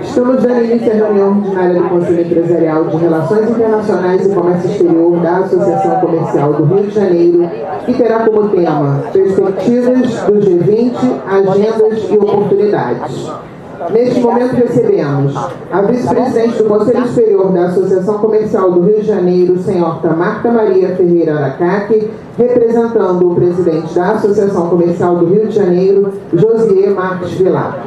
Estamos dando início à reunião ordinária do Conselho Empresarial de Relações Internacionais e Comércio Exterior da Associação Comercial do Rio de Janeiro, que terá como tema Perspectivas do G20, Agendas e Oportunidades. Neste momento recebemos a vice-presidente do Conselho Superior da Associação Comercial do Rio de Janeiro, senhora Marta Maria Ferreira Aracaki, representando o presidente da Associação Comercial do Rio de Janeiro, Josier Marques Vilar.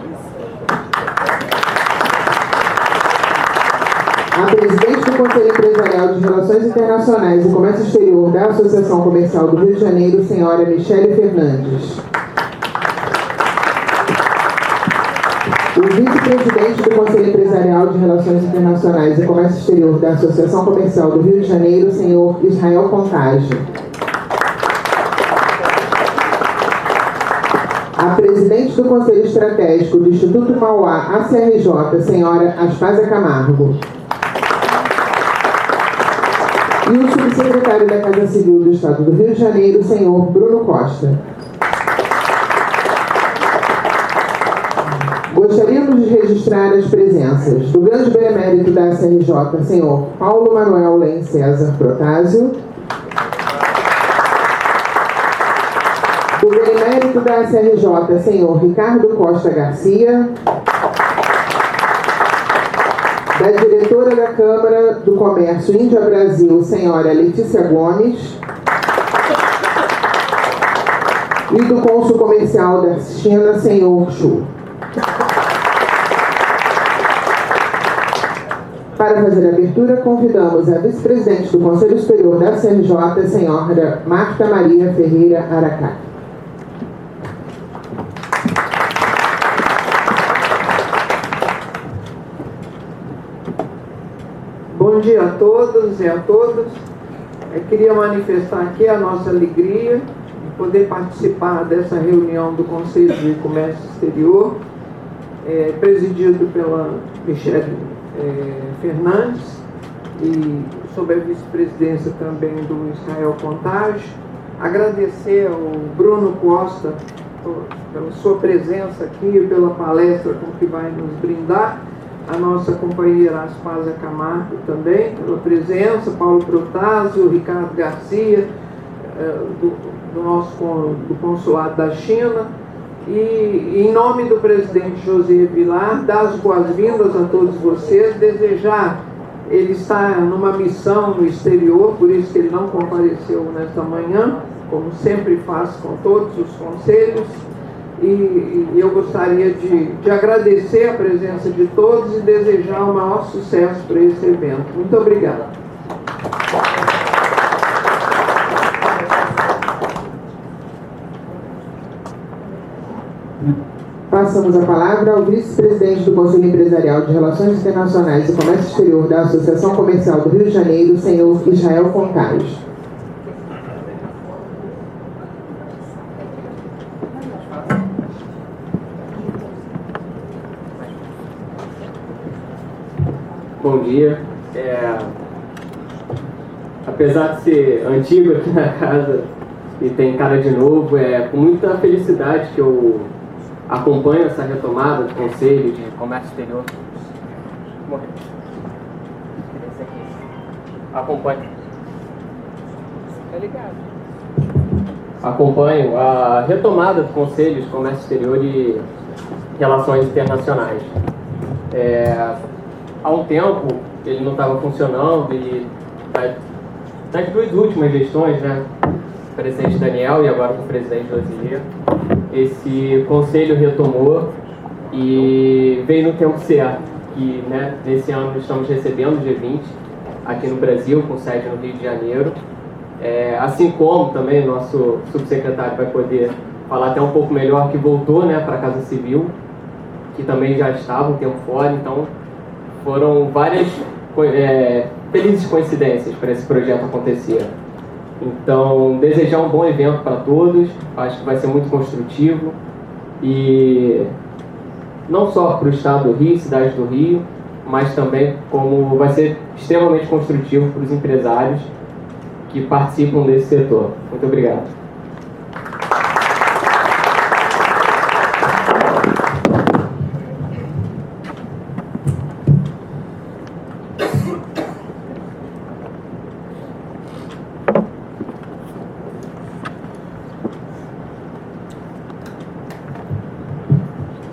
A presidente do Conselho Empresarial de Relações Internacionais e Comércio Exterior da Associação Comercial do Rio de Janeiro, senhora Michele Fernandes. O vice-presidente do Conselho Empresarial de Relações Internacionais e Comércio Exterior da Associação Comercial do Rio de Janeiro, senhor Israel Contagem. A presidente do Conselho Estratégico do Instituto Mauá, ACRJ, senhora Aspásia Camargo. E o subsecretário da Casa Civil do Estado do Rio de Janeiro, senhor Bruno Costa. Gostaríamos de registrar as presenças do grande benemérito da ACRJ, senhor Paulo Manuel Len César Protásio, do benemérito da ACRJ, senhor Ricardo Costa Garcia, da diretora da Câmara do Comércio Índia Brasil, senhora Letícia Gomes, e do cônsul comercial da China, senhor Xu. Para fazer a abertura, convidamos a vice-presidente do Conselho Superior da CNJ, senhora Marta Maria Ferreira Aracaki. Bom dia a todos e a todas. Eu queria manifestar aqui a nossa alegria de poder participar dessa reunião do Conselho de Comércio Exterior, presidido pela Michele Fernandes e sob a vice-presidência também do Israel Contagem. Agradecer ao Bruno Costa pela sua presença aqui, pela palestra com que vai nos brindar, a nossa companheira Aspásia Camargo também, pela presença, Paulo Protásio, Ricardo Garcia, do Consulado da China, e em nome do presidente Josier Vilar, dar as boas-vindas a todos vocês, desejar, ele está numa missão no exterior, por isso que ele não compareceu nesta manhã, como sempre faz com todos os conselhos, e eu gostaria de agradecer a presença de todos e desejar o maior sucesso para esse evento. Muito obrigada. Passamos a palavra ao vice-presidente do Conselho Empresarial de Relações Internacionais e Comércio Exterior da Associação Comercial do Rio de Janeiro, senhor Israel Contagem. Bom dia. Apesar de ser antigo aqui na casa e tem cara de novo, é com muita felicidade que eu acompanho essa retomada do Conselho de Comércio Exterior. Acompanho a retomada do Conselho de Comércio Exterior e Relações Internacionais. Há um tempo ele não estava funcionando e nas duas últimas gestões, né, o presidente Daniel e agora com o presidente Josier, esse conselho retomou e veio no tempo certo, que, né, nesse ano estamos recebendo o G20 aqui no Brasil, com sede no Rio de Janeiro, assim como também o nosso subsecretário vai poder falar até um pouco melhor, que voltou, né, para a Casa Civil, que também já estava um tempo fora, então foram várias felizes coincidências para esse projeto acontecer. Então, desejar um bom evento para todos, acho que vai ser muito construtivo, e não só para o estado do Rio, cidade do Rio, mas também como vai ser extremamente construtivo para os empresários que participam desse setor. Muito obrigado.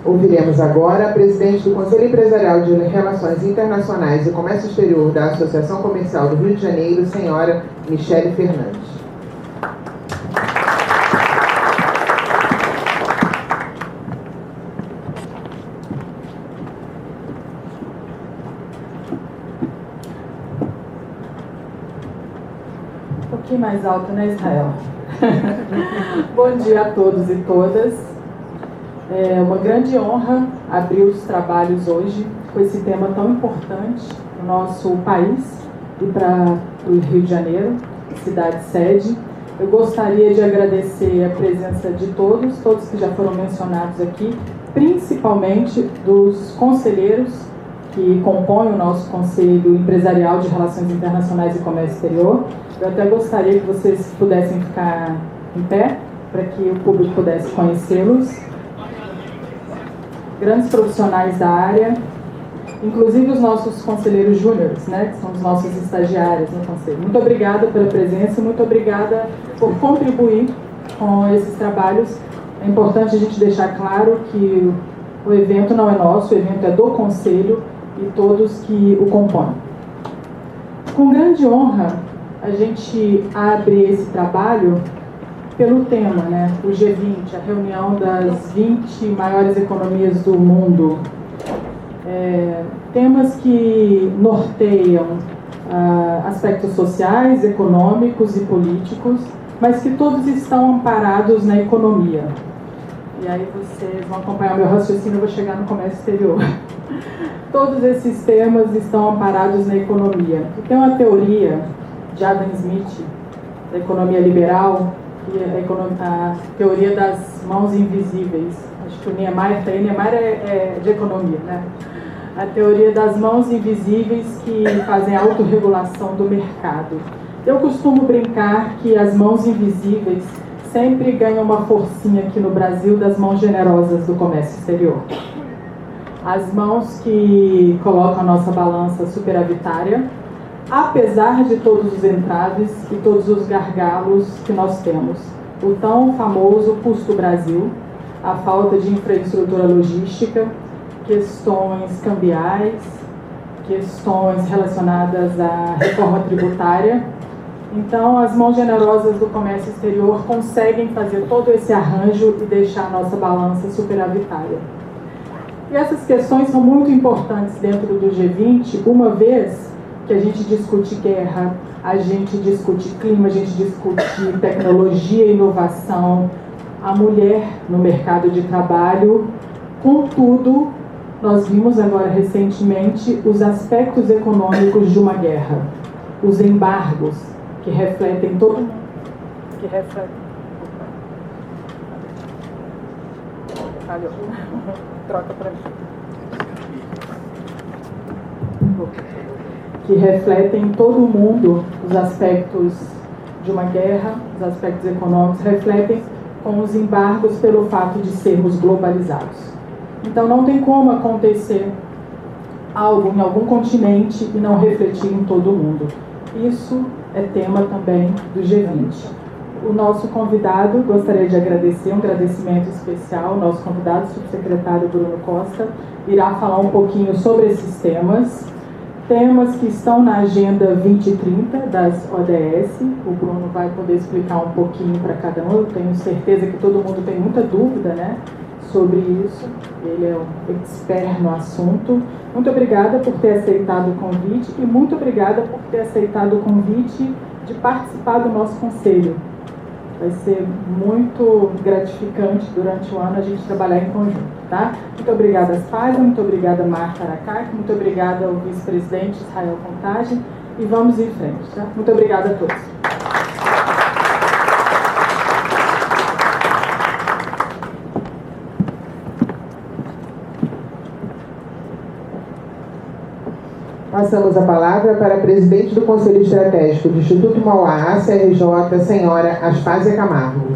Ouviremos agora a presidente do Conselho Empresarial de Relações Internacionais e Comércio Exterior da Associação Comercial do Rio de Janeiro, senhora Michele Fernandes. Um pouquinho mais alto, né, Israel? Bom dia a todos e todas. É uma grande honra abrir os trabalhos hoje com esse tema tão importante no nosso país e para o Rio de Janeiro, cidade sede. Eu gostaria de agradecer a presença de todos que já foram mencionados aqui, principalmente dos conselheiros que compõem o nosso Conselho Empresarial de Relações Internacionais e Comércio Exterior. Eu até gostaria que vocês pudessem ficar em pé, para que o público pudesse conhecê-los. Grandes profissionais da área, inclusive os nossos conselheiros júniores, né, que são os nossos estagiários no Conselho. Muito obrigada pela presença, muito obrigada por contribuir com esses trabalhos. É importante a gente deixar claro que o evento não é nosso, o evento é do Conselho e todos que o compõem. Com grande honra, a gente abre esse trabalho pelo tema, né? O G20, a reunião das 20 maiores economias do mundo. Temas que norteiam aspectos sociais, econômicos e políticos, mas que todos estão amparados na economia. E aí vocês vão acompanhar o meu raciocínio, eu vou chegar no comércio exterior. Todos esses temas estão amparados na economia. E tem uma teoria de Adam Smith, da economia liberal, que é a teoria das mãos invisíveis. Acho que o Niemeyer está aí, Niemeyer é de economia, né? A teoria das mãos invisíveis que fazem a autorregulação do mercado. Eu costumo brincar que as mãos invisíveis sempre ganham uma forcinha aqui no Brasil das mãos generosas do comércio exterior. As mãos que colocam a nossa balança superavitária, apesar de todos os entraves e todos os gargalos que nós temos. O tão famoso custo Brasil, a falta de infraestrutura logística, questões cambiais, questões relacionadas à reforma tributária. Então, as mãos generosas do comércio exterior conseguem fazer todo esse arranjo e deixar a nossa balança superavitária. E essas questões são muito importantes dentro do G20, uma vez que a gente discute guerra, a gente discute clima, a gente discute tecnologia e inovação, a mulher no mercado de trabalho. Contudo, nós vimos agora recentemente os aspectos econômicos de uma guerra, os embargos que refletem todo mundo, troca para mim. Que refletem todo o mundo, os aspectos de uma guerra, os aspectos econômicos, refletem com os embargos pelo fato de sermos globalizados. Então não tem como acontecer algo em algum continente e não refletir em todo o mundo. Isso é tema também do G20. O nosso convidado, gostaria de agradecer, um agradecimento especial, o nosso convidado, o subsecretário Bruno Costa, irá falar um pouquinho sobre esses temas que estão na Agenda 2030 das ODS. O Bruno vai poder explicar um pouquinho para cada um. Eu tenho certeza que todo mundo tem muita dúvida, né, sobre isso. Ele é um expert no assunto. Muito obrigada por ter aceitado o convite e muito obrigada por ter aceitado o convite de participar do nosso conselho. Vai ser muito gratificante durante o ano a gente trabalhar em conjunto, tá? Muito obrigada, Spásia, muito obrigada, Marta Aracaki, muito obrigada ao vice-presidente Israel Contagem e vamos em frente, tá? Muito obrigada a todos. Passamos a palavra para a presidente do Conselho Estratégico do Instituto Mauá, CRJ, senhora Aspásia Camargo.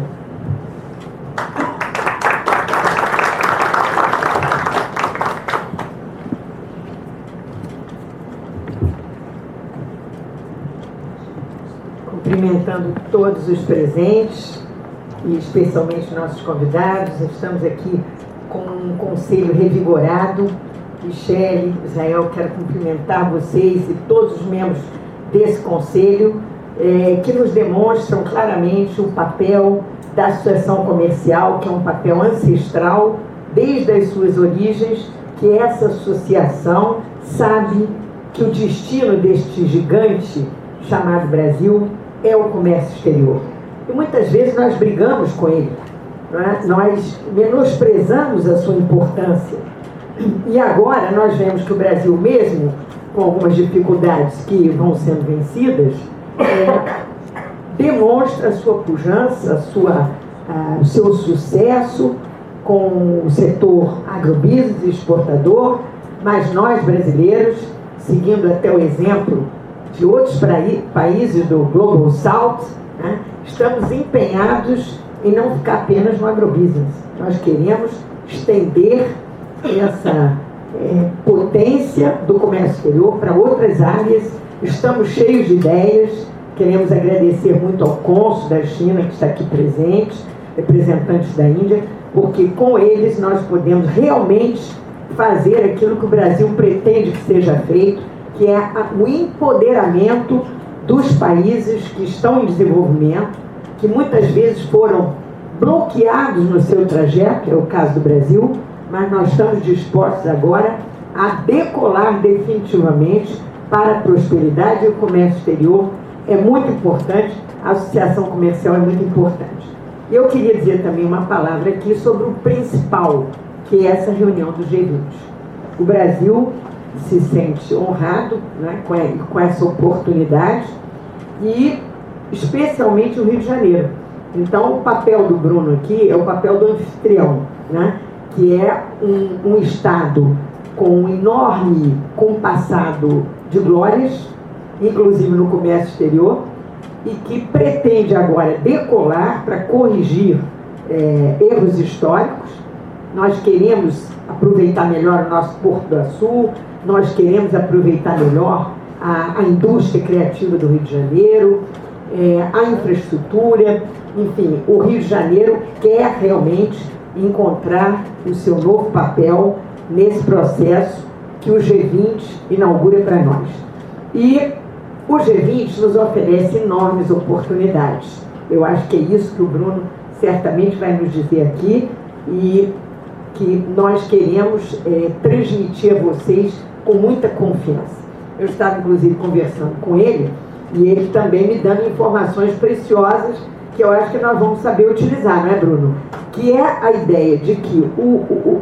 Cumprimentando todos os presentes e especialmente nossos convidados. Estamos aqui com um conselho revigorado. Michele, Israel, quero cumprimentar vocês e todos os membros desse conselho que nos demonstram claramente o papel da associação comercial, que é um papel ancestral desde as suas origens, que essa associação sabe que o destino deste gigante chamado Brasil é o comércio exterior. E muitas vezes nós brigamos com ele, não é? Nós menosprezamos a sua importância. E agora nós vemos que o Brasil, mesmo com algumas dificuldades que vão sendo vencidas, demonstra a sua pujança, o seu sucesso com o setor agrobusiness e exportador, mas nós brasileiros, seguindo até o exemplo de outros países do Global South, né, estamos empenhados em não ficar apenas no agrobusiness. Nós queremos estender essa potência do comércio exterior para outras áreas. Estamos cheios de ideias. Queremos agradecer muito ao cônsul da China, que está aqui presente, representantes da Índia, porque com eles nós podemos realmente fazer aquilo que o Brasil pretende que seja feito, que é o empoderamento dos países que estão em desenvolvimento, que muitas vezes foram bloqueados no seu trajeto, é o caso do Brasil, mas nós estamos dispostos agora a decolar definitivamente para a prosperidade, e o comércio exterior é muito importante, a associação comercial é muito importante. Eu queria dizer também uma palavra aqui sobre o principal, que é essa reunião do G20. O Brasil se sente honrado, né, com essa oportunidade, e especialmente o Rio de Janeiro. Então, o papel do Bruno aqui é o papel do anfitrião, né, que é um Estado com um enorme passado de glórias, inclusive no comércio exterior, e que pretende agora decolar para corrigir erros históricos. Nós queremos aproveitar melhor o nosso Porto do Açul, nós queremos aproveitar melhor a indústria criativa do Rio de Janeiro, a infraestrutura, enfim, o Rio de Janeiro quer realmente encontrar o seu novo papel nesse processo que o G20 inaugura para nós. E o G20 nos oferece enormes oportunidades. Eu acho que é isso que o Bruno certamente vai nos dizer aqui e que nós queremos transmitir a vocês com muita confiança. Eu estava, inclusive, conversando com ele e ele também me dando informações preciosas que eu acho que nós vamos saber utilizar, não é, Bruno? Que é a ideia de que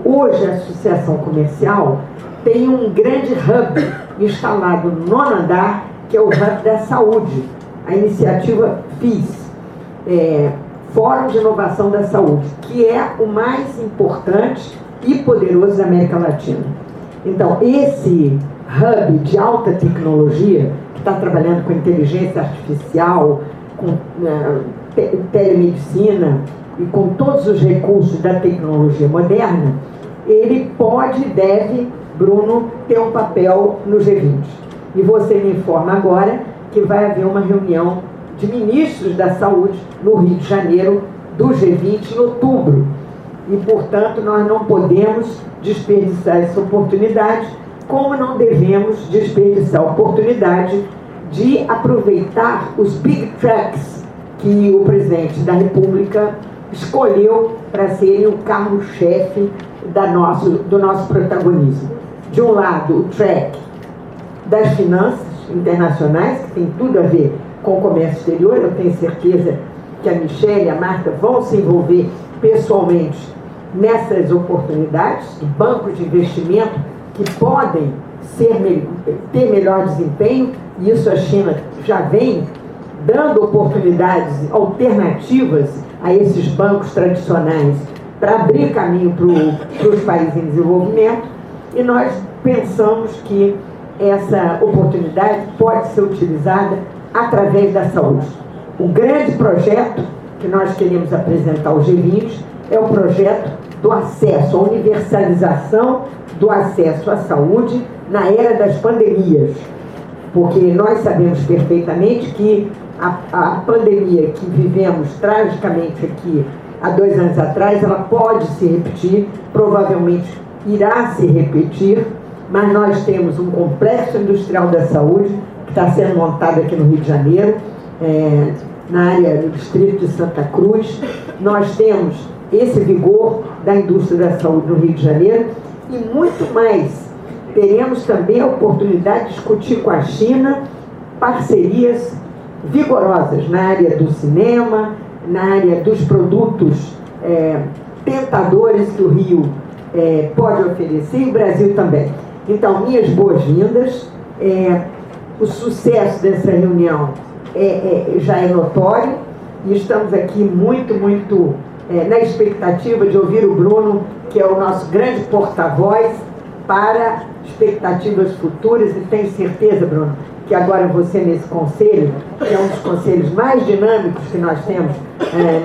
hoje a associação comercial tem um grande hub instalado no 9º andar, que é o hub da saúde, a iniciativa FIS, Fórum de Inovação da Saúde, que é o mais importante e poderoso da América Latina. Então, esse hub de alta tecnologia, que está trabalhando com inteligência artificial, com telemedicina e com todos os recursos da tecnologia moderna, ele pode e deve, Bruno, ter um papel no G20. E você me informa agora que vai haver uma reunião de ministros da saúde no Rio de Janeiro, do G20, em outubro. E, portanto, nós não podemos desperdiçar essa oportunidade, como não devemos desperdiçar a oportunidade de aproveitar os big tracks que o presidente da República escolheu para serem o carro-chefe do nosso protagonismo. De um lado, o track das finanças internacionais, que tem tudo a ver com o comércio exterior. Eu tenho certeza que a Michele e a Marta vão se envolver pessoalmente nessas oportunidades, bancos de investimento que podem ter melhor desempenho, e isso a China já vem dando oportunidades alternativas a esses bancos tradicionais para abrir caminho para os países em desenvolvimento. E nós pensamos que essa oportunidade pode ser utilizada através da saúde. O grande projeto que nós queremos apresentar aos G20 é o projeto do acesso, a universalização do acesso à saúde na era das pandemias. Porque nós sabemos perfeitamente que a pandemia que vivemos tragicamente aqui há 2 anos atrás, ela pode se repetir, provavelmente irá se repetir, mas nós temos um complexo industrial da saúde que está sendo montado aqui no Rio de Janeiro, na área do distrito de Santa Cruz. Nós temos esse vigor da indústria da saúde no Rio de Janeiro e muito mais. Teremos também a oportunidade de discutir com a China parcerias vigorosas na área do cinema, na área dos produtos tentadores que o Rio pode oferecer e o Brasil também. Então, minhas boas-vindas. O sucesso dessa reunião já é notório e estamos aqui muito na expectativa de ouvir o Bruno, que é o nosso grande porta-voz para expectativas futuras, e tenho certeza, Bruno, que agora você nesse conselho, que é um dos conselhos mais dinâmicos que nós temos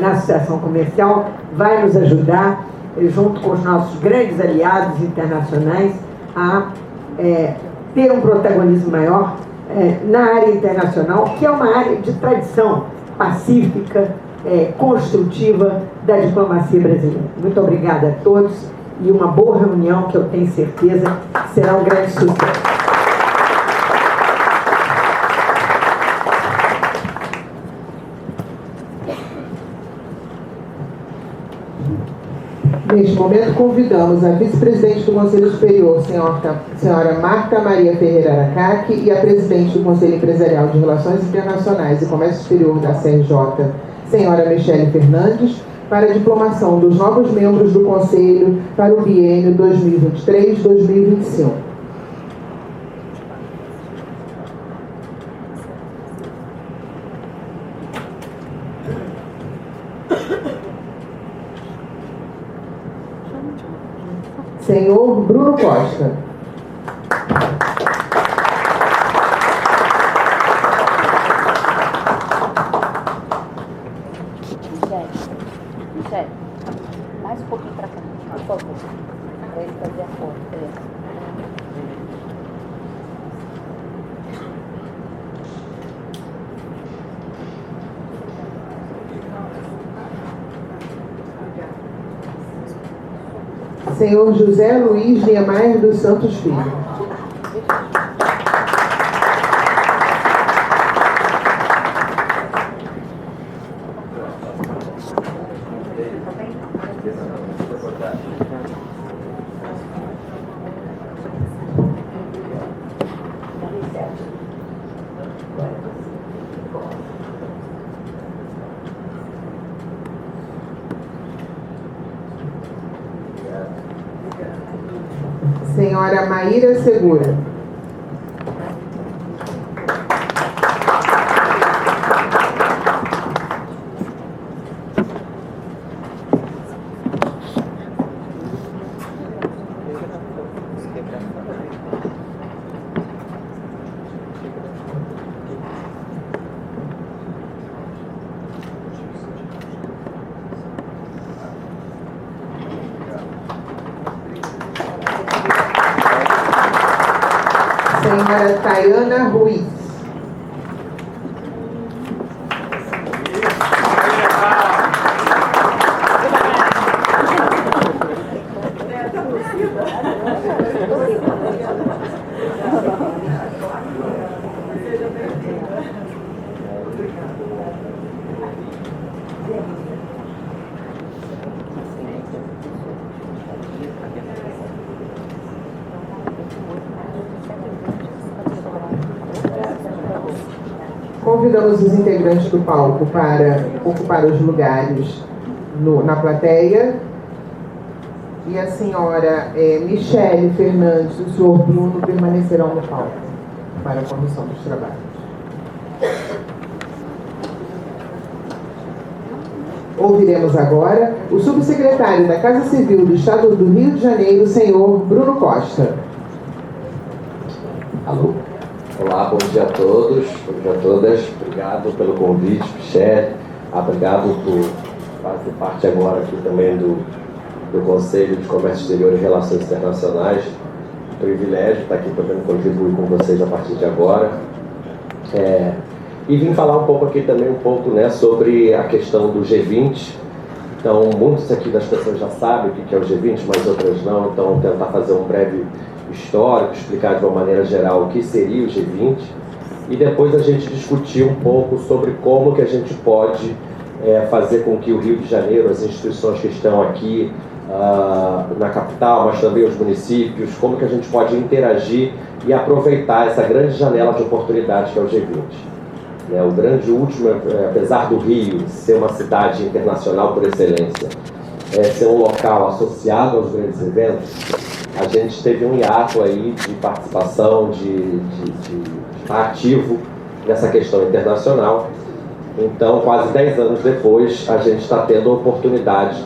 na Associação Comercial, vai nos ajudar, junto com os nossos grandes aliados internacionais, a ter um protagonismo maior na área internacional, que é uma área de tradição pacífica, construtiva da diplomacia brasileira. Muito obrigada a todos e uma boa reunião que eu tenho certeza será um grande sucesso. Neste momento, convidamos a vice-presidente do Conselho Superior, senhora Marta Maria Ferreira Aracaki, e a presidente do Conselho Empresarial de Relações Internacionais e Comércio Exterior da CRJ, senhora Michele Fernandes, para a diplomação dos novos membros do Conselho para o biênio 2023-2025. Senhor Bruno Costa. Michele, mais um pouquinho para cá, por favor, para ele fazer a foto. Senhor José Luiz Niemeyer dos Santos Filho. Senhora Maíra Segura. Senhora Tayana Ruiz. Convidamos os integrantes do palco para ocupar os lugares na plateia. E a senhora Michele Fernandes e o senhor Bruno permanecerão no palco para a condução dos trabalhos. Ouviremos agora o subsecretário da Casa Civil do Estado do Rio de Janeiro, senhor Bruno Costa. Alô? Olá, bom dia a todos, bom dia a todas. Obrigado pelo convite, Michele. Obrigado por fazer parte agora aqui também do Conselho de Comércio Exterior e Relações Internacionais. Privilégio estar aqui podendo contribuir com vocês a partir de agora. E vim falar um pouco aqui também, né, sobre a questão do G20. Então, muitos aqui das pessoas já sabem o que é o G20, mas outras não. Então, vou tentar fazer um breve histórico, explicar de uma maneira geral o que seria o G20. E depois a gente discutir um pouco sobre como que a gente pode fazer com que o Rio de Janeiro, as instituições que estão aqui na capital, mas também os municípios, como que a gente pode interagir e aproveitar essa grande janela de oportunidade que é o G20. O grande último, apesar do Rio ser uma cidade internacional por excelência, ser um local associado aos grandes eventos, a gente teve um hiato aí de participação, de estar ativo nessa questão internacional. Então, quase 10 anos depois, a gente está tendo a oportunidade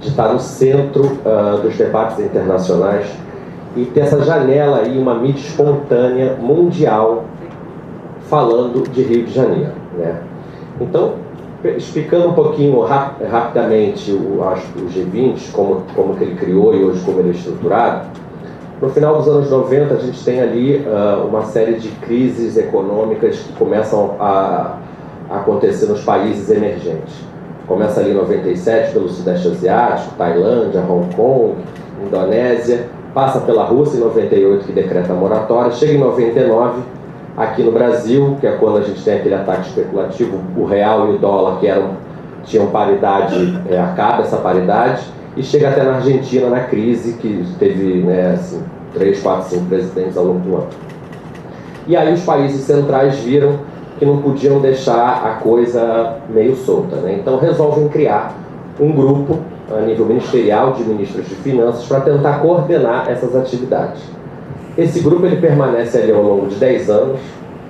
de estar no centro dos debates internacionais e ter essa janela aí, uma mídia espontânea mundial falando de Rio de Janeiro, né? Então, explicando um pouquinho rapidamente o G20, como que ele criou e hoje como ele é estruturado, no final dos anos 90 a gente tem ali uma série de crises econômicas que começam a acontecer nos países emergentes. Começa ali em 97 pelo Sudeste Asiático, Tailândia, Hong Kong, Indonésia, passa pela Rússia em 98 que decreta a moratória, chega em 99 aqui no Brasil, que é quando a gente tem aquele ataque especulativo, o real e o dólar que tinham paridade, acaba essa paridade, e chega até na Argentina na crise, que teve 3, 4, 5 presidentes ao longo do ano. E aí os países centrais viram que não podiam deixar a coisa meio solta, né? Então resolvem criar um grupo a nível ministerial de ministros de finanças para tentar coordenar essas atividades. Esse grupo ele permanece ali ao longo de 10 anos,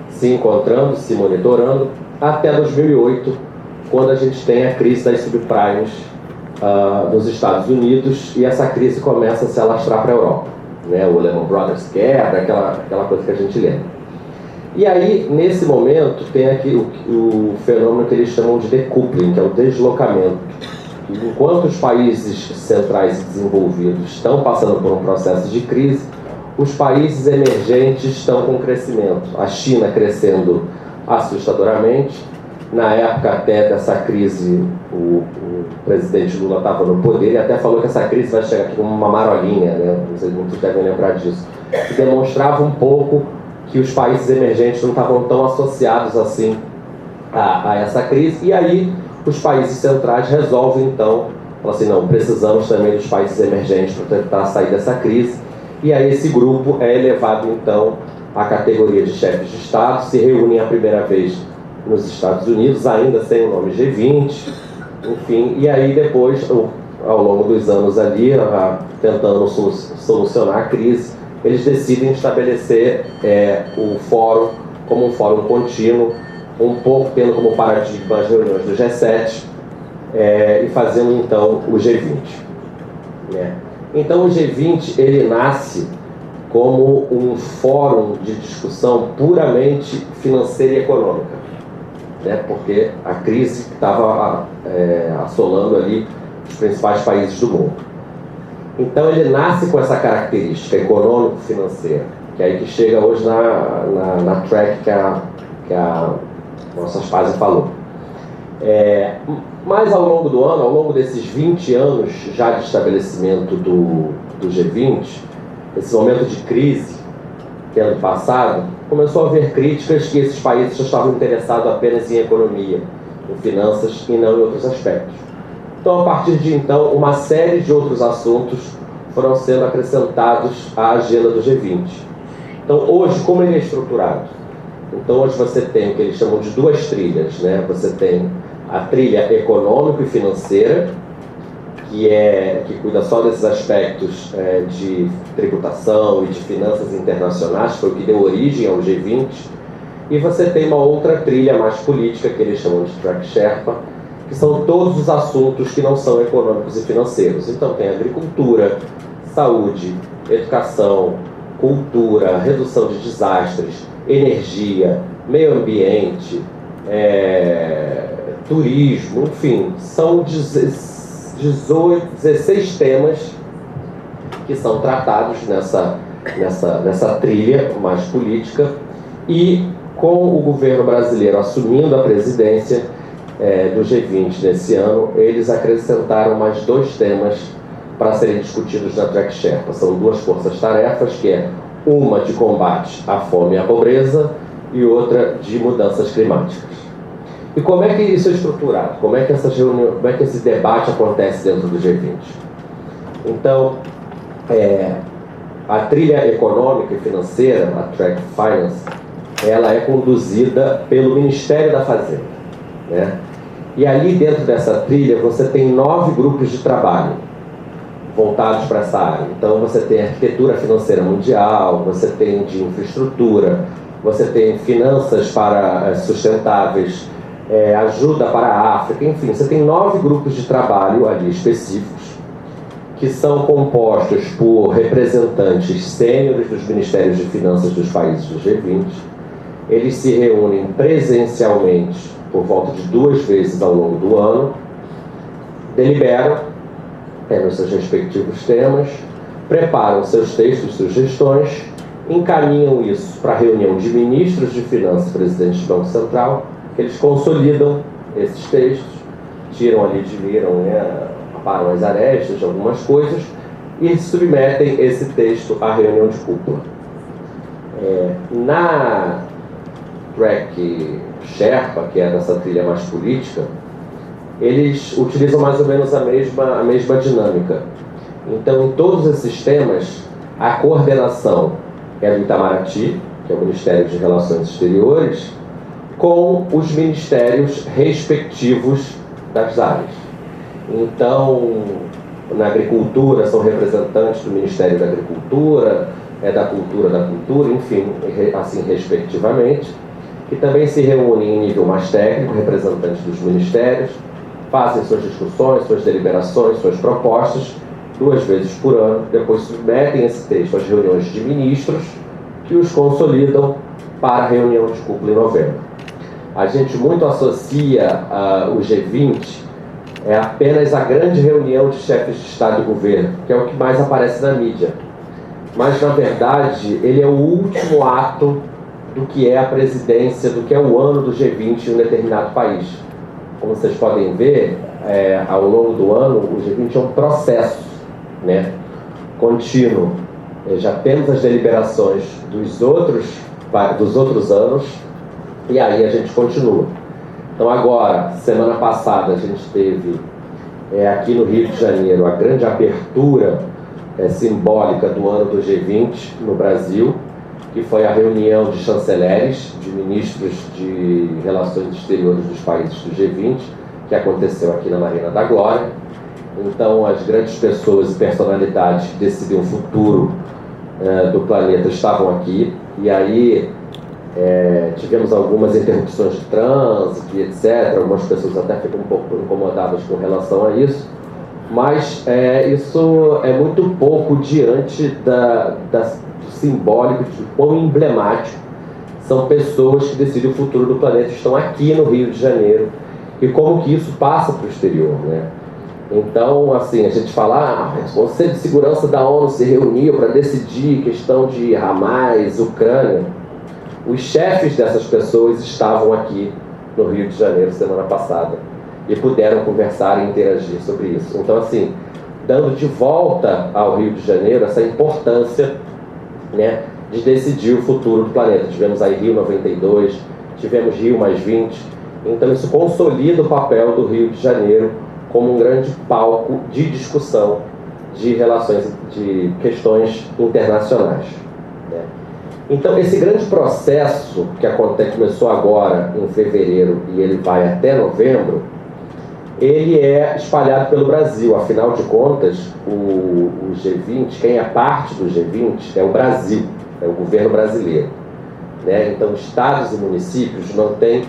se encontrando, se monitorando, até 2008, quando a gente tem a crise das subprimes nos Estados Unidos, e essa crise começa a se alastrar para a Europa, né? O Lehman Brothers quebra, aquela coisa que a gente lembra. E aí, nesse momento, tem aqui o fenômeno que eles chamam de decoupling, que é o deslocamento. Enquanto os países centrais e desenvolvidos estão passando por um processo de crise, os países emergentes estão com crescimento. A China crescendo assustadoramente. Na época até dessa crise, o presidente Lula estava no poder e até falou que essa crise vai chegar aqui como uma marolinha, né? Não sei se muitos devem lembrar disso. Que demonstrava um pouco que os países emergentes não estavam tão associados assim a essa crise. E aí os países centrais resolvem então, falam assim, não, precisamos também dos países emergentes para tentar sair dessa crise. E aí esse grupo é elevado então à categoria de chefes de Estado, se reúnem a primeira vez nos Estados Unidos, ainda sem o nome G20, enfim, e aí depois, ao longo dos anos ali, tentando solucionar a crise, eles decidem estabelecer o fórum como um fórum contínuo, um pouco tendo como paradigma as reuniões do G7 e fazendo então o G20. Né? Então o G20 ele nasce como um fórum de discussão puramente financeira e econômica, né? Porque a crise estava assolando ali os principais países do mundo. Então ele nasce com essa característica econômico-financeira, que é aí que chega hoje na track que a nossa Spazio falou. Mas ao longo do ano, ao longo desses 20 anos já de estabelecimento do G20, esse momento de crise tendo passado, começou a haver críticas que esses países já estavam interessados apenas em economia, em finanças e não em outros aspectos. Então, a partir de então, uma série de outros assuntos foram sendo acrescentados à agenda do G20. Então, hoje, como ele é estruturado? Então, hoje você tem o que eles chamam de duas trilhas, né? Você tem a trilha econômico e financeira, que cuida só desses aspectos de tributação e de finanças internacionais, foi o que deu origem ao G20. E você tem uma outra trilha mais política, que eles chamam de Track Sherpa, que são todos os assuntos que não são econômicos e financeiros. Então tem agricultura, saúde, educação, cultura, redução de desastres, energia, meio ambiente, turismo, enfim, são 16 temas que são tratados nessa trilha mais política, e com o governo brasileiro assumindo a presidência do G20 nesse ano, eles acrescentaram mais 2 temas para serem discutidos na Track Sherpa. São 2 forças-tarefas, que é uma de combate à fome e à pobreza e outra de mudanças climáticas. E como é que isso é estruturado? Como é que esse debate acontece dentro do G20? Então, a trilha econômica e financeira, a Track Finance, ela é conduzida pelo Ministério da Fazenda, né? E ali dentro dessa trilha você tem 9 grupos de trabalho voltados para essa área. Então você tem arquitetura financeira mundial, você tem de infraestrutura, você tem finanças para sustentáveis, ajuda para a África, enfim, você tem 9 grupos de trabalho ali específicos, que são compostos por representantes sêniores dos Ministérios de Finanças dos países do G20. Eles se reúnem presencialmente por volta de 2 vezes ao longo do ano, deliberam nos seus respectivos temas, preparam seus textos, sugestões, encaminham isso para a reunião de ministros de finanças e presidentes do Banco Central, que eles consolidam esses textos, tiram, aparam as arestas de algumas coisas e submetem esse texto à reunião de cúpula. Na Track Sherpa, que é dessa trilha mais política, eles utilizam mais ou menos a mesma dinâmica. Então, em todos esses temas, a coordenação é do Itamaraty, que é o Ministério de Relações Exteriores, com os ministérios respectivos das áreas. Então, na agricultura são representantes do Ministério da Agricultura, da Cultura, enfim, assim respectivamente, que também se reúnem em nível mais técnico, representantes dos ministérios, fazem suas discussões, suas deliberações, suas propostas, 2 vezes por ano, depois submetem esse texto às reuniões de ministros, que os consolidam para a reunião de cúpula em novembro. A gente muito associa o G20 apenas a grande reunião de chefes de Estado e governo, que é o que mais aparece na mídia. Mas, na verdade, ele é o último ato do que é a presidência, do que é o ano do G20 em um determinado país. Como vocês podem ver, ao longo do ano, o G20 é um processo, né, contínuo. Já temos as deliberações dos outros anos, e aí a gente continua. Então agora, semana passada, a gente teve aqui no Rio de Janeiro a grande abertura simbólica do ano do G20 no Brasil, que foi a reunião de chanceleres, de ministros de relações exteriores dos países do G20, que aconteceu aqui na Marina da Glória. Então, as grandes pessoas e personalidades que decidem o futuro do planeta estavam aqui, e aí tivemos algumas interrupções de trânsito e etc. Algumas pessoas até ficam um pouco incomodadas com relação a isso, mas isso é muito pouco diante do simbólico, de quão emblemático são pessoas que decidem o futuro do planeta, estão aqui no Rio de Janeiro, e como que isso passa para o exterior, né? Então, assim, a gente fala, o Conselho de Segurança da ONU se reuniu para decidir questão de Hamas, Ucrânia. Os chefes dessas pessoas estavam aqui no Rio de Janeiro semana passada e puderam conversar e interagir sobre isso. Então, assim, dando de volta ao Rio de Janeiro essa importância, né, de decidir o futuro do planeta. Tivemos aí Rio 92, tivemos Rio +20, então isso consolida o papel do Rio de Janeiro como um grande palco de discussão de relações, de questões internacionais, né? Então esse grande processo que começou agora em fevereiro e ele vai até novembro, ele é espalhado pelo Brasil. Afinal de contas, o G20, quem é parte do G20 é o Brasil, é o governo brasileiro, né? Então, estados e municípios não têm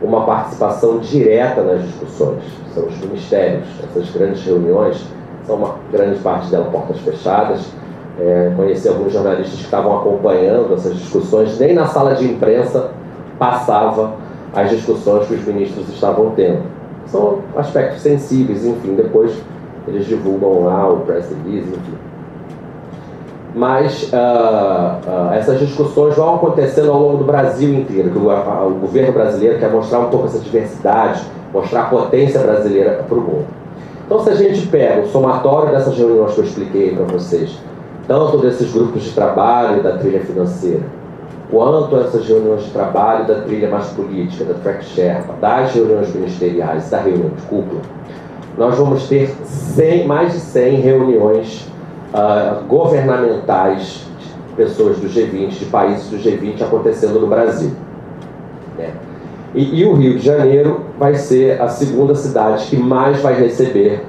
uma participação direta nas discussões, são os ministérios. Essas grandes reuniões são uma grande parte delas portas fechadas, Conheci alguns jornalistas que estavam acompanhando essas discussões, nem na sala de imprensa passava as discussões que os ministros estavam tendo. São aspectos sensíveis, enfim, depois eles divulgam lá o press release, enfim. Mas essas discussões vão acontecendo ao longo do Brasil inteiro, que o governo brasileiro quer mostrar um pouco essa diversidade, mostrar a potência brasileira para o mundo. Então, se a gente pega o somatório dessas reuniões que eu expliquei para vocês, tanto desses grupos de trabalho da trilha financeira, quanto essas reuniões de trabalho da trilha mais política, da Track Sherpa, das reuniões ministeriais, da reunião de cúpula, nós vamos ter mais de 100 reuniões governamentais de pessoas do G20, de países do G20 acontecendo no Brasil. Né? E o Rio de Janeiro vai ser a segunda cidade que mais vai receber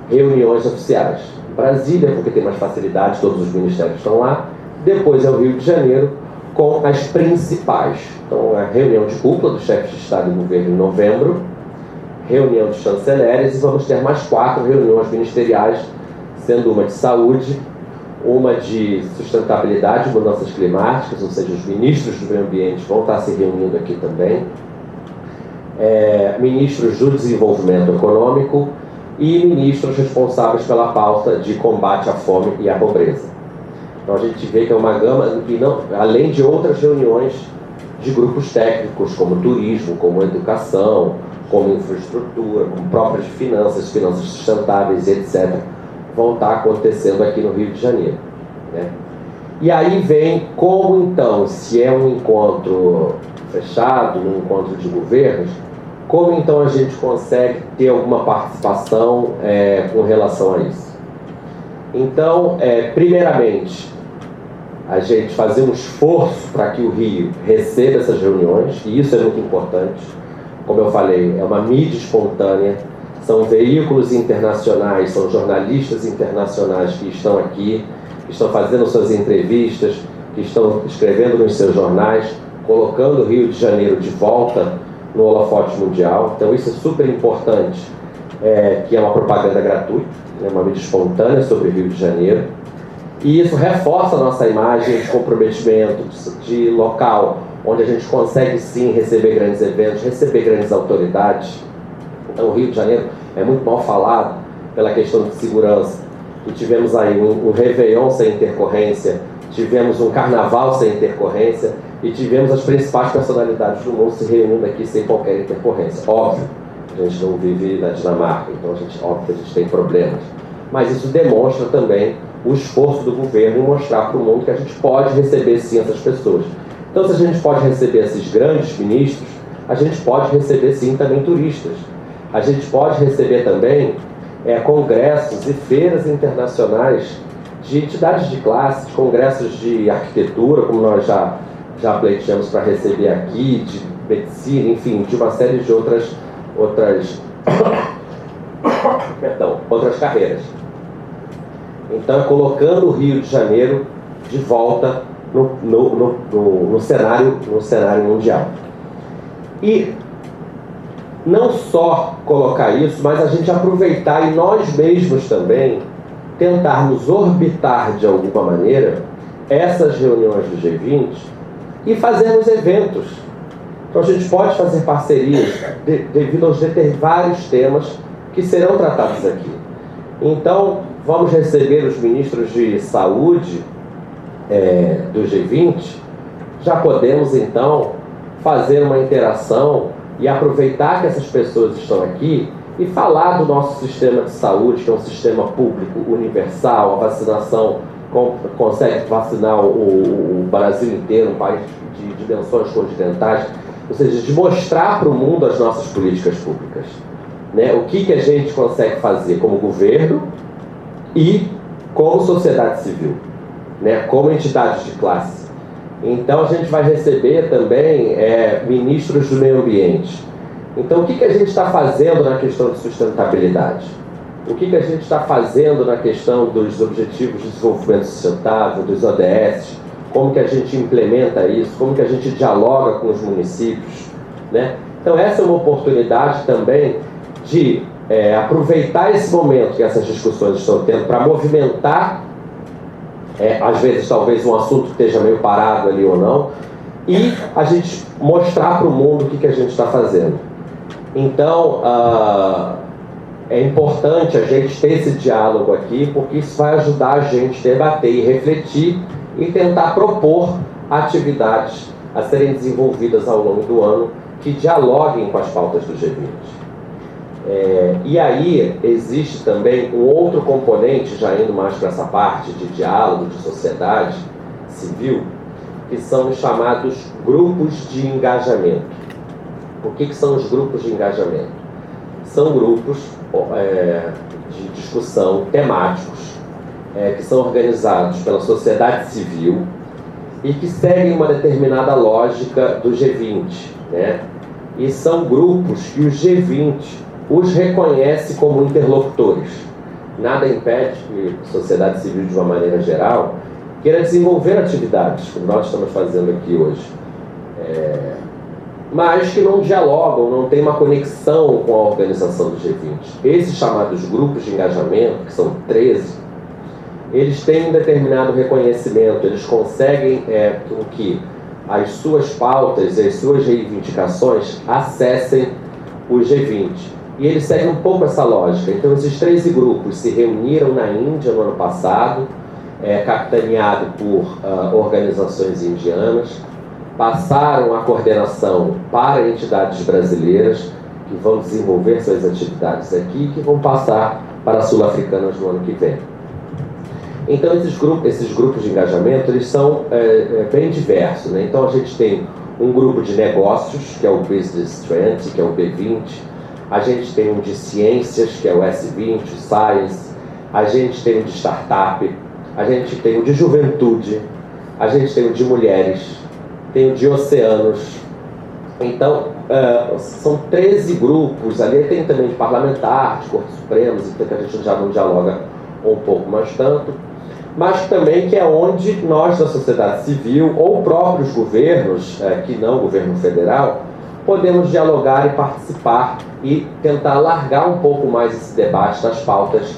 reuniões oficiais. Brasília, porque tem mais facilidade, todos os ministérios estão lá. Depois é o Rio de Janeiro, com as principais. Então, a reunião de cúpula dos chefes de Estado e Governo em novembro, reunião de chanceleres, e vamos ter mais 4 reuniões ministeriais, sendo uma de saúde, uma de sustentabilidade e mudanças climáticas, ou seja, os ministros do meio ambiente vão estar se reunindo aqui também, ministros do desenvolvimento econômico e ministros responsáveis pela pauta de combate à fome e à pobreza. Então a gente vê que é uma gama, e não, além de outras reuniões de grupos técnicos, como turismo, como educação, como infraestrutura, como próprias finanças sustentáveis, etc., vão estar acontecendo aqui no Rio de Janeiro. Né? E aí vem como então, se é um encontro fechado, um encontro de governos, como então a gente consegue ter alguma participação com relação a isso? Então, primeiramente, a gente fazer um esforço para que o Rio receba essas reuniões, e isso é muito importante. Como eu falei, é uma mídia espontânea, são veículos internacionais, são jornalistas internacionais que estão aqui, que estão fazendo suas entrevistas, que estão escrevendo nos seus jornais, colocando o Rio de Janeiro de volta no holofote mundial. Então isso é super importante, que é uma propaganda gratuita, né, uma mídia espontânea sobre o Rio de Janeiro. E isso reforça a nossa imagem de comprometimento, de local, onde a gente consegue sim receber grandes eventos, receber grandes autoridades. Então o Rio de Janeiro é muito mal falado pela questão de segurança. E tivemos aí um Réveillon sem intercorrência, tivemos um Carnaval sem intercorrência e tivemos as principais personalidades do mundo se reunindo aqui sem qualquer intercorrência. Óbvio, a gente não vive na Dinamarca, então óbvio que a gente tem problemas. Mas isso demonstra também o esforço do governo em mostrar para o mundo que a gente pode receber sim essas pessoas. Então, se a gente pode receber esses grandes ministros, a gente pode receber sim também turistas. A gente pode receber também congressos e feiras internacionais de entidades de classe, de congressos de arquitetura, como nós já pleiteamos para receber aqui, de medicina, enfim, de uma série de outras carreiras. Então, colocando o Rio de Janeiro de volta no cenário mundial. E não só colocar isso, mas a gente aproveitar e nós mesmos também tentarmos orbitar de alguma maneira essas reuniões do G20 e fazermos eventos. Então a gente pode fazer parcerias devido aos vários temas que serão tratados aqui. Então vamos receber os ministros de saúde do G20, já podemos então fazer uma interação e aproveitar que essas pessoas estão aqui e falar do nosso sistema de saúde, que é um sistema público universal, a vacinação consegue vacinar o Brasil inteiro, um país de dimensões continentais, ou seja, de mostrar para o mundo as nossas políticas públicas, né? O que a gente consegue fazer como governo e como sociedade civil, né? Como entidades de classe. Então a gente vai receber também ministros do meio ambiente. Então o que a gente está fazendo na questão de sustentabilidade? O que a gente está fazendo na questão dos Objetivos de Desenvolvimento Sustentável, dos ODS? Como que a gente implementa isso? Como que a gente dialoga com os municípios, né? Então essa é uma oportunidade também de aproveitar esse momento que essas discussões estão tendo para movimentar às vezes talvez um assunto esteja meio parado ali ou não, e a gente mostrar para o mundo o que a gente está fazendo. Então, é importante a gente ter esse diálogo aqui, porque isso vai ajudar a gente a debater e refletir e tentar propor atividades a serem desenvolvidas ao longo do ano que dialoguem com as pautas do G20. E aí existe também um outro componente, já indo mais para essa parte de diálogo, de sociedade civil, que são os chamados grupos de engajamento. O que são os grupos de engajamento? São grupos de discussão temáticos que são organizados pela sociedade civil e que seguem uma determinada lógica do G20, né? E são grupos que o G20 os reconhece como interlocutores. Nada impede que a sociedade civil, de uma maneira geral, queira desenvolver atividades, como nós estamos fazendo aqui hoje, mas que não dialogam, não tem uma conexão com a organização do G20. Esses chamados grupos de engajamento, que são 13, eles têm um determinado reconhecimento, eles conseguem que as suas pautas e as suas reivindicações acessem o G20. E eles seguem um pouco essa lógica. Então, esses 13 grupos se reuniram na Índia no ano passado, capitaneado por organizações indianas, passaram a coordenação para entidades brasileiras que vão desenvolver suas atividades aqui e que vão passar para as sul-africanas no ano que vem. Então, esses grupos de engajamento, eles são bem diversos, né? Então, a gente tem um grupo de negócios, que é o Business Trend, que é o B20. A gente tem um de ciências, que é o S20, o Science. A gente tem um de startup. A gente tem um de juventude. A gente tem um de mulheres. Tem um de oceanos. Então, são 13 grupos. Ali tem também de parlamentar, de Cortes Supremas, então que a gente já não dialoga um pouco mais tanto. Mas também que é onde nós da sociedade civil ou próprios governos, que não o governo federal, podemos dialogar e participar e tentar alargar um pouco mais esse debate das pautas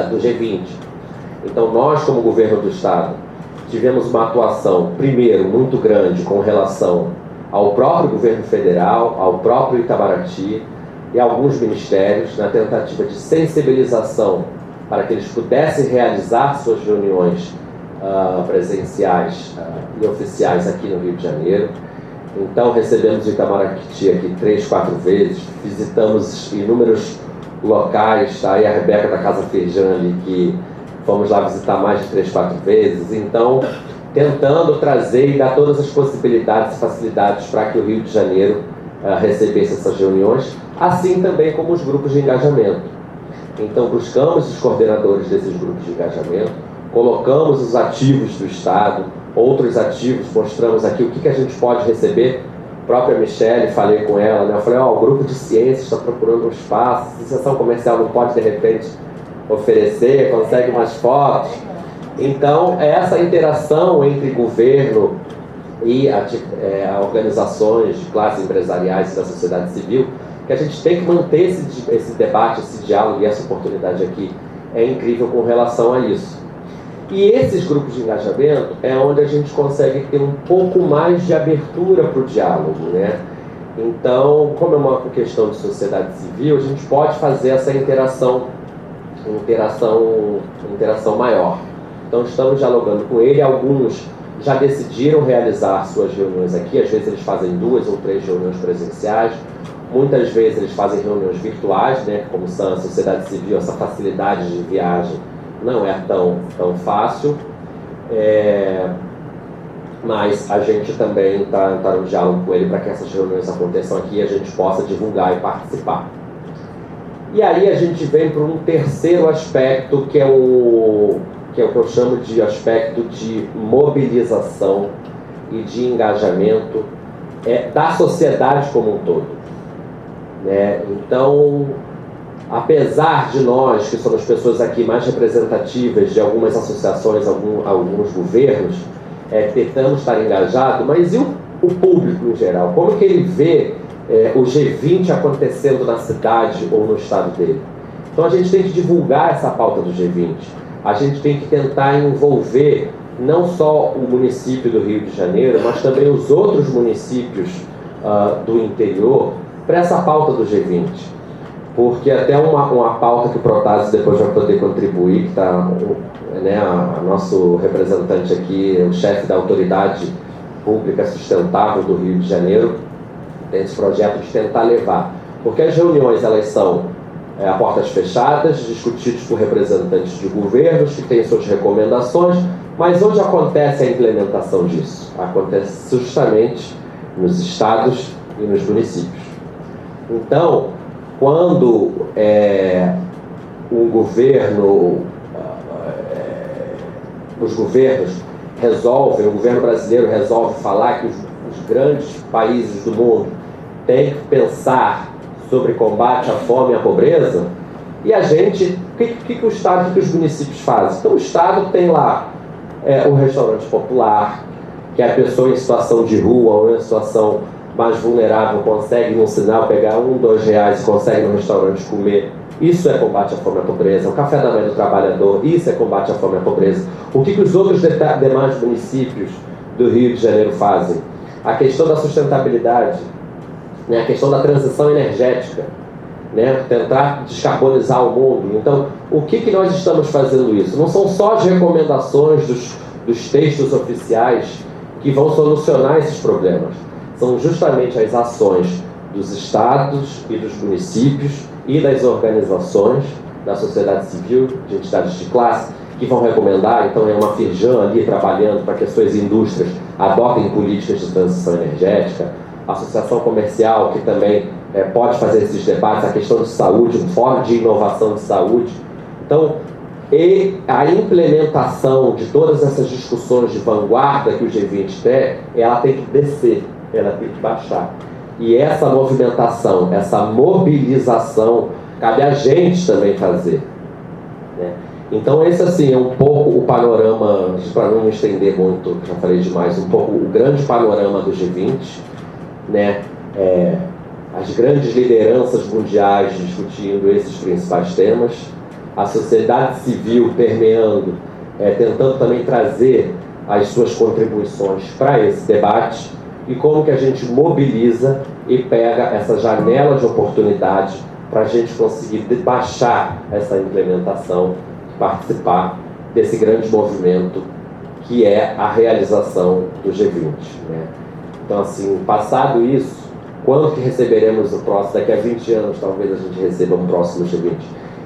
do G20. Então nós, como governo do Estado, tivemos uma atuação, primeiro, muito grande com relação ao próprio governo federal, ao próprio Itamaraty e a alguns ministérios, na tentativa de sensibilização para que eles pudessem realizar suas reuniões presenciais e oficiais aqui no Rio de Janeiro. Então recebemos o Itamaraty aqui 3, 4 vezes, visitamos inúmeros locais, tá? E a Rebeca da Casa Feijão ali, que fomos lá visitar mais de 3, 4 vezes. Então, tentando trazer e dar todas as possibilidades e facilidades para que o Rio de Janeiro recebesse essas reuniões, assim também como os grupos de engajamento. Então, buscamos os coordenadores desses grupos de engajamento, colocamos os ativos do Estado, outros ativos, mostramos aqui o que a gente pode receber. A própria Michele, falei com ela, né? Eu falei, o grupo de ciências está procurando um espaço, associação comercial não pode, de repente, oferecer, consegue umas fotos. Então, essa interação entre governo e organizações de classes empresariais e da sociedade civil, que a gente tem que manter esse debate, esse diálogo, e essa oportunidade aqui é incrível com relação a isso. E esses grupos de engajamento é onde a gente consegue ter um pouco mais de abertura para o diálogo, né? Então, como é uma questão de sociedade civil, a gente pode fazer essa interação maior. Então, estamos dialogando com ele. Alguns já decidiram realizar suas reuniões aqui. Às vezes eles fazem 2 ou 3 reuniões presenciais. Muitas vezes eles fazem reuniões virtuais, né? Como são a sociedade civil, essa facilidade de viagem não é tão fácil. Mas a gente também está no diálogo com ele para que essas reuniões aconteçam aqui e a gente possa divulgar e participar. E aí a gente vem para um terceiro aspecto, que é o que eu chamo de aspecto de mobilização e de engajamento da sociedade como um todo, né? Então, apesar de nós, que somos pessoas aqui mais representativas de algumas associações, alguns governos, tentamos estar engajados, mas e o público em geral? Como que ele vê o G20 acontecendo na cidade ou no estado dele? Então a gente tem que divulgar essa pauta do G20. a gente tem que tentar envolver não só o município do Rio de Janeiro, mas também os outros municípios do interior para essa pauta do G20. Porque até uma pauta que o Protásio depois vai poder contribuir, que está, né, nosso representante aqui, o chefe da Autoridade Pública Sustentável do Rio de Janeiro, tem esse projeto de tentar levar. Porque as reuniões, elas são a portas fechadas, discutidas por representantes de governos que têm suas recomendações, mas onde acontece a implementação disso? Acontece justamente nos estados e nos municípios. Então, quando os governos resolvem, o governo brasileiro resolve falar que os grandes países do mundo têm que pensar sobre combate à fome e à pobreza, e a gente, o que o Estado, o que os municípios fazem? Então o Estado tem lá um restaurante popular, que a pessoa em situação de rua ou em situação mais vulnerável consegue num sinal pegar R$1, R$2 e consegue no restaurante comer. Isso é combate à fome e à pobreza. O café da manhã do trabalhador, isso é combate à fome e à pobreza. O que os outros demais municípios do Rio de Janeiro fazem? A questão da sustentabilidade, né? A questão da transição energética, né? Tentar descarbonizar o mundo. Então, o que nós estamos fazendo isso? Não são só as recomendações dos textos oficiais que vão solucionar esses problemas. São justamente as ações dos estados e dos municípios e das organizações da sociedade civil, de entidades de classe, que vão recomendar. Então é uma Firjan ali trabalhando para que as suas indústrias adotem políticas de transição energética, a associação comercial que também pode fazer esses debates, a questão de saúde, um fórum de inovação de saúde. Então, e a implementação de todas essas discussões de vanguarda que o G20 tem, ela tem que descer, ela tem que baixar. E essa movimentação, essa mobilização, cabe a gente também fazer, né? Então esse assim é um pouco o panorama, para não me estender muito, já falei demais, um pouco o grande panorama do G20, né? As grandes lideranças mundiais discutindo esses principais temas, a sociedade civil permeando, tentando também trazer as suas contribuições para esse debate, e como que a gente mobiliza e pega essa janela de oportunidade para a gente conseguir baixar essa implementação, participar desse grande movimento que é a realização do G20, né? Então, assim, passado isso, quando que receberemos o próximo? Daqui a 20 anos, talvez a gente receba um próximo G20.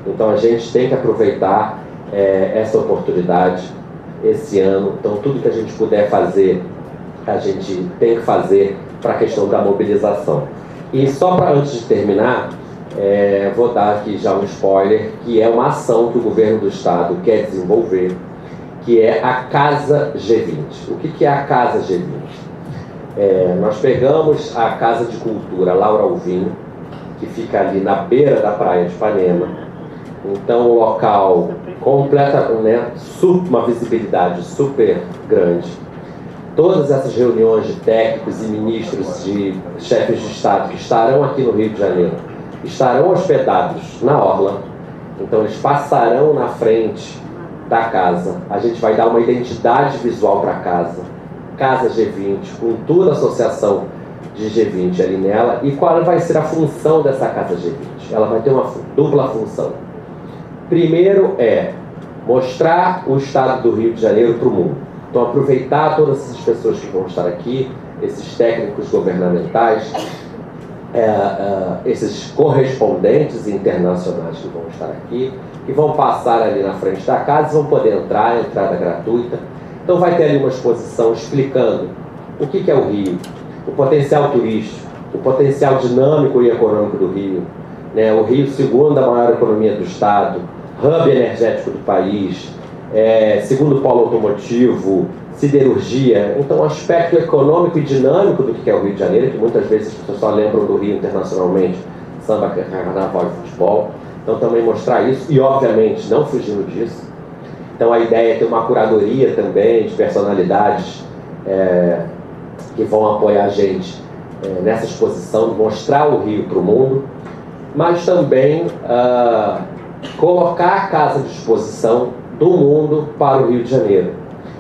Então, a gente tem que aproveitar essa oportunidade esse ano. Então, tudo que a gente puder fazer, a gente tem que fazer para a questão da mobilização. E só para, antes de terminar, vou dar aqui já um spoiler, que é uma ação que o governo do estado quer desenvolver, que é a Casa G20. O que é a Casa G20? Nós pegamos a Casa de Cultura Laura Alvim, que fica ali na beira da praia de Ipanema. Então, um local completo, né, uma visibilidade super grande. Todas essas reuniões de técnicos e ministros, de chefes de Estado que estarão aqui no Rio de Janeiro, estarão hospedados na Orla. Então eles passarão na frente da casa. A gente vai dar uma identidade visual para a casa. Casa G20, com toda a associação de G20 ali nela. E qual vai ser a função dessa Casa G20? Ela vai ter uma dupla função. Primeiro mostrar o estado do Rio de Janeiro para o mundo. Então, aproveitar todas essas pessoas que vão estar aqui, esses técnicos governamentais, esses correspondentes internacionais que vão estar aqui, que vão passar ali na frente da casa e vão poder entrar, entrada gratuita. Então, vai ter ali uma exposição explicando o que é o Rio, o potencial turístico, o potencial dinâmico e econômico do Rio, né? O Rio, segunda maior economia do estado, hub energético do país, segundo polo automotivo, siderurgia. Então, o aspecto econômico e dinâmico do que é o Rio de Janeiro, que muitas vezes as pessoas só lembram do Rio internacionalmente, samba, carnaval e futebol. Então, também mostrar isso e, obviamente, não fugindo disso. Então, a ideia é ter uma curadoria também de personalidades que vão apoiar a gente nessa exposição, mostrar o Rio para o mundo, mas também colocar a casa à disposição do mundo para o Rio de Janeiro.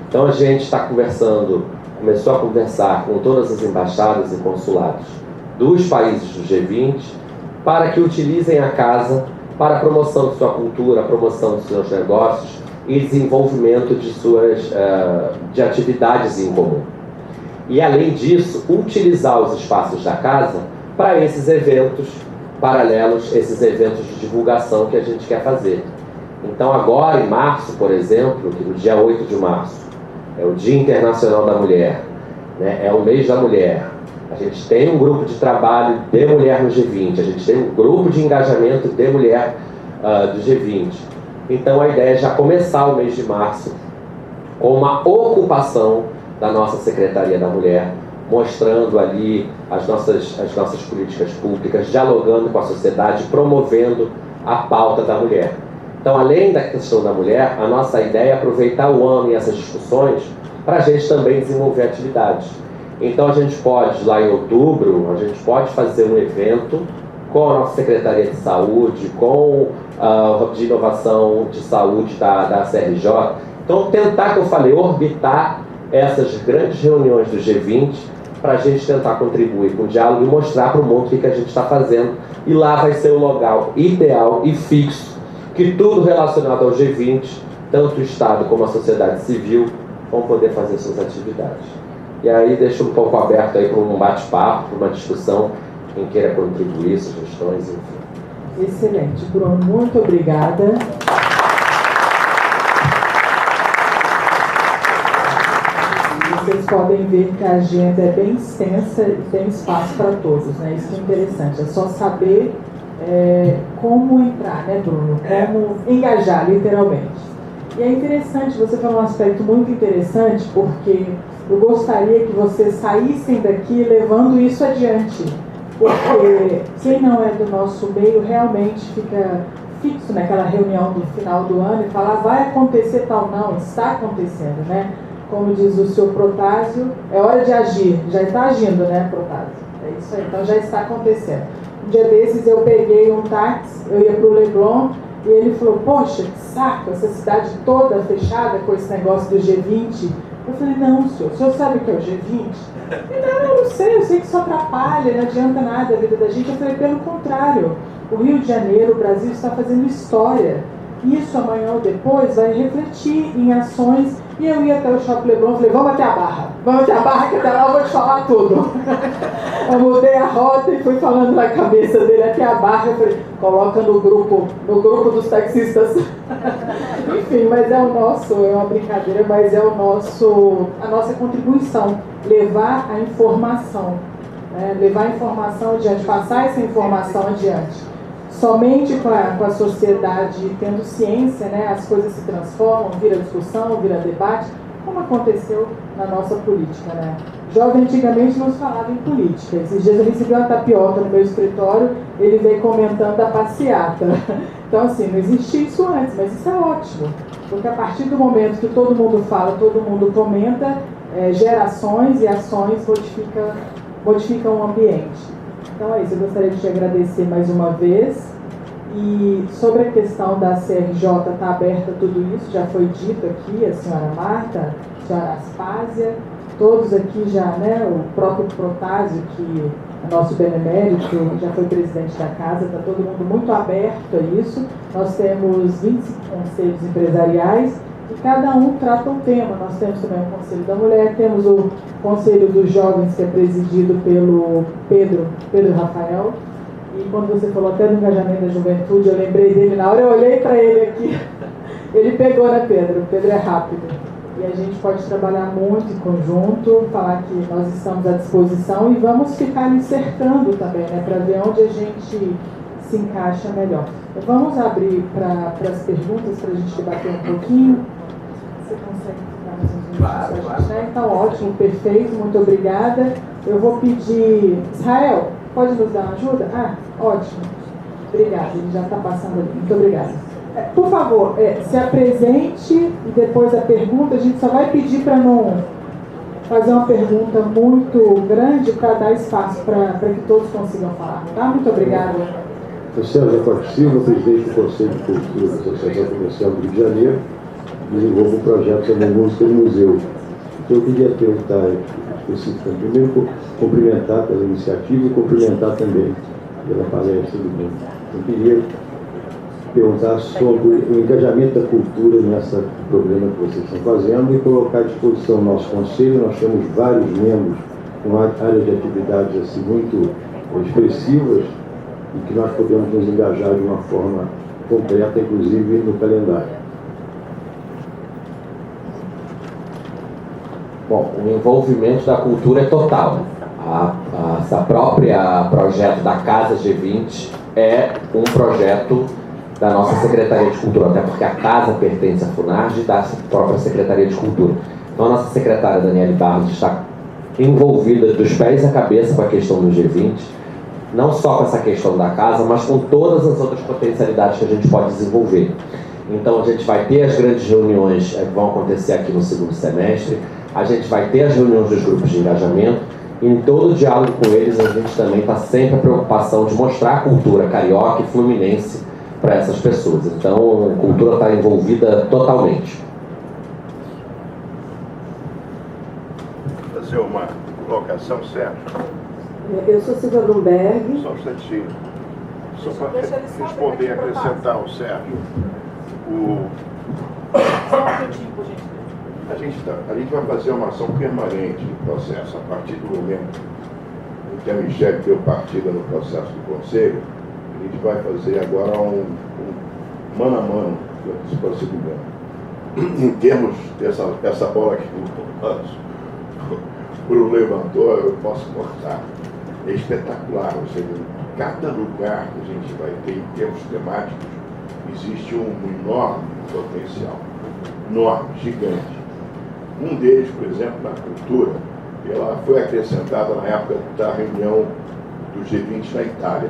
Então a gente começou a conversar com todas as embaixadas e consulados dos países do G20 para que utilizem a casa para a promoção de sua cultura, a promoção de seus negócios e desenvolvimento de atividades em comum. E além disso, utilizar os espaços da casa para esses eventos paralelos, esses eventos de divulgação que a gente quer fazer. Então agora em março, por exemplo, que no dia 8 de março, é o Dia Internacional da Mulher, né? É o mês da mulher. A gente tem um grupo de trabalho de mulher no G20, a gente tem um grupo de engajamento de mulher do G20. Então a ideia é já começar o mês de março com uma ocupação da nossa Secretaria da Mulher, mostrando ali as nossas políticas públicas, dialogando com a sociedade, promovendo a pauta da mulher. Então, além da questão da mulher, a nossa ideia é aproveitar o ano e essas discussões para a gente também desenvolver atividades. Então, a gente pode, lá em outubro, a gente pode fazer um evento com a nossa Secretaria de Saúde, com a de Inovação de Saúde da CRJ. Então, tentar, que eu falei, orbitar essas grandes reuniões do G20 para a gente tentar contribuir com o diálogo e mostrar para o mundo o que a gente está fazendo. E lá vai ser o local ideal e fixo que tudo relacionado ao G20, tanto o Estado como a sociedade civil, vão poder fazer suas atividades. E aí deixo um pouco aberto aí para um bate-papo, para uma discussão, quem queira contribuir, sugestões, enfim. Excelente, Bruno, muito obrigada. Vocês podem ver que a agenda é bem extensa e tem espaço para todos, né? Isso é interessante, é só saber como entrar, né, Bruno? Como engajar, literalmente. E é interessante, você falou um aspecto muito interessante, porque eu gostaria que vocês saíssem daqui levando isso adiante. Porque quem não é do nosso meio realmente fica fixo naquela reunião do final do ano e fala, vai acontecer tal, não, está acontecendo, né? Como diz o senhor Protásio, é hora de agir, já está agindo, né, Protásio? É isso aí, então já está acontecendo. Um dia desses eu peguei um táxi, eu ia para o Leblon, e ele falou, poxa, que saco, essa cidade toda fechada com esse negócio do G20. Eu falei, não, o senhor sabe o que é o G20? Ele, não, eu não sei que isso atrapalha, não adianta nada a vida da gente. Eu falei, pelo contrário, o Rio de Janeiro, o Brasil está fazendo história. Isso amanhã ou depois vai refletir em ações. E eu ia até o Shopping Leblon e falei, vamos até a Barra, que até lá eu vou te falar tudo. Eu mudei a rota e fui falando na cabeça dele até a Barra. Eu falei, coloca no grupo dos taxistas. Enfim, mas é uma brincadeira, mas é a nossa contribuição, levar a informação, né? Levar a informação adiante, passar essa informação adiante. Somente com a sociedade tendo ciência, né, as coisas se transformam, vira discussão, vira debate, como aconteceu na nossa política, né? Jovem antigamente não se falava em política. Esses dias eu recebi uma tapioca no meu escritório, ele veio comentando da passeata. Então, assim, não existia isso antes, mas isso é ótimo, porque a partir do momento que todo mundo fala, todo mundo comenta, gerações e ações modificam o ambiente. Então é isso, eu gostaria de te agradecer mais uma vez. E sobre a questão da CRJ, está aberta tudo isso, já foi dito aqui, a senhora Marta, a senhora Aspásia, todos aqui já, né, o próprio Protásio, que é nosso benemérito, já foi presidente da casa, está todo mundo muito aberto a isso. Nós temos 25 conselhos empresariais e cada um trata um tema. Nós temos também o Conselho da Mulher, temos o Conselho dos Jovens, que é presidido pelo Pedro Rafael. E quando você falou até do engajamento da juventude, eu lembrei dele na hora, eu olhei para ele aqui, ele pegou, né, Pedro? O Pedro é rápido. E a gente pode trabalhar muito em conjunto, falar que nós estamos à disposição e vamos ficar ali cercando também, né, para ver onde a gente se encaixa melhor. Então, vamos abrir para as perguntas, para a gente debater um pouquinho. Você consegue ficar mais uns minutos para a gente, né? Então, ótimo, perfeito, muito obrigada. Eu vou pedir... Israel, pode nos dar uma ajuda? Ah, ótimo. Obrigada, ele já está passando ali. Muito obrigada. Por favor, se apresente e depois a pergunta. A gente só vai pedir para não fazer uma pergunta muito grande para dar espaço para que todos consigam falar. Tá? Muito obrigada. Eu sou Jacob Silva, presidente do Conselho de Cultura da Associação Comercial do Rio de Janeiro. desenvolvo um projeto sobre música no museu. Então eu queria perguntar especificamente, primeiro cumprimentar pela iniciativa e cumprimentar também pela palestra do mundo. Eu queria perguntar sobre o engajamento da cultura nesse programa que vocês estão fazendo e colocar à disposição do nosso conselho. Nós temos vários membros com áreas de atividades assim, muito expressivas e que nós podemos nos engajar de uma forma concreta, inclusive no calendário. Bom, o envolvimento da cultura é total. Essa própria projeto da Casa G20 é um projeto da nossa Secretaria de Cultura, até porque a casa pertence à FUNARJ e da própria Secretaria de Cultura. Então a nossa secretária Daniele Barros está envolvida dos pés à cabeça com a questão do G20, não só com essa questão da casa, mas com todas as outras potencialidades que a gente pode desenvolver. Então a gente vai ter as grandes reuniões que vão acontecer aqui no segundo semestre, a gente vai ter as reuniões dos grupos de engajamento, e em todo o diálogo com eles a gente também está sempre a preocupação de mostrar a cultura carioca e fluminense para essas pessoas. Então a cultura está envolvida totalmente. Fazer uma colocação, Sérgio. Eu sou Silvia Lumberg. Só um instantinho. Só para responder e acrescentar ao Sérgio. A gente vai fazer uma ação permanente no processo. A partir do momento em que a Michelle deu partida no processo do Conselho, a gente vai fazer agora um mano a mano desse procedimento. Em termos dessa bola que o Bruno levantou, eu posso cortar. É espetacular, ou seja, em cada lugar que a gente vai ter em termos temáticos, existe um enorme potencial, enorme, gigante. Um deles, por exemplo, na cultura, ela foi acrescentada na época da reunião do G20 na Itália.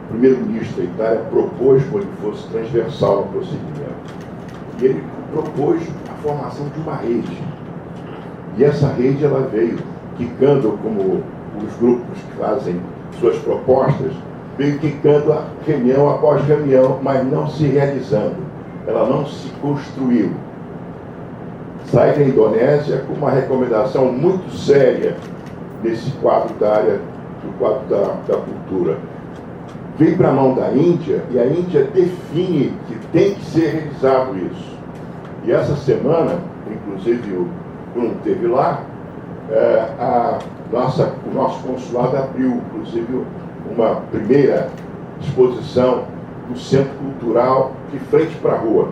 O primeiro-ministro da Itália propôs que ele fosse transversal no procedimento. E ele propôs a formação de uma rede. E essa rede ela veio quicando, como os grupos que fazem suas propostas, veio quicando a reunião após reunião, mas não se realizando. Ela não se construiu. Sai da Indonésia com uma recomendação muito séria nesse quadro da área, do quadro da cultura. Vem para a mão da Índia e a Índia define que tem que ser realizado isso. E essa semana, inclusive o Bruno esteve lá, o nosso consulado abriu, inclusive, uma primeira exposição do Centro Cultural de frente para a rua.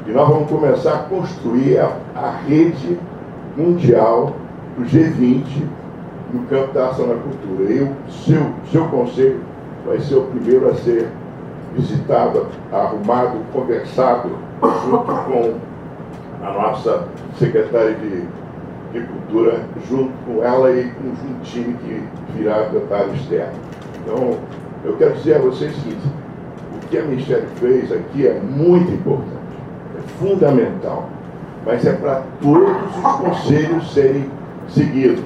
E nós vamos começar a construir a rede mundial do G20 no campo da ação na cultura. E o seu conselho vai ser o primeiro a ser visitado, arrumado, conversado, junto com a nossa secretária de Cultura, junto com ela e com um time que virá da área externa. Então, eu quero dizer a vocês o seguinte: o que a Michelle fez aqui é muito importante. É fundamental, mas é para todos os conselhos serem seguidos.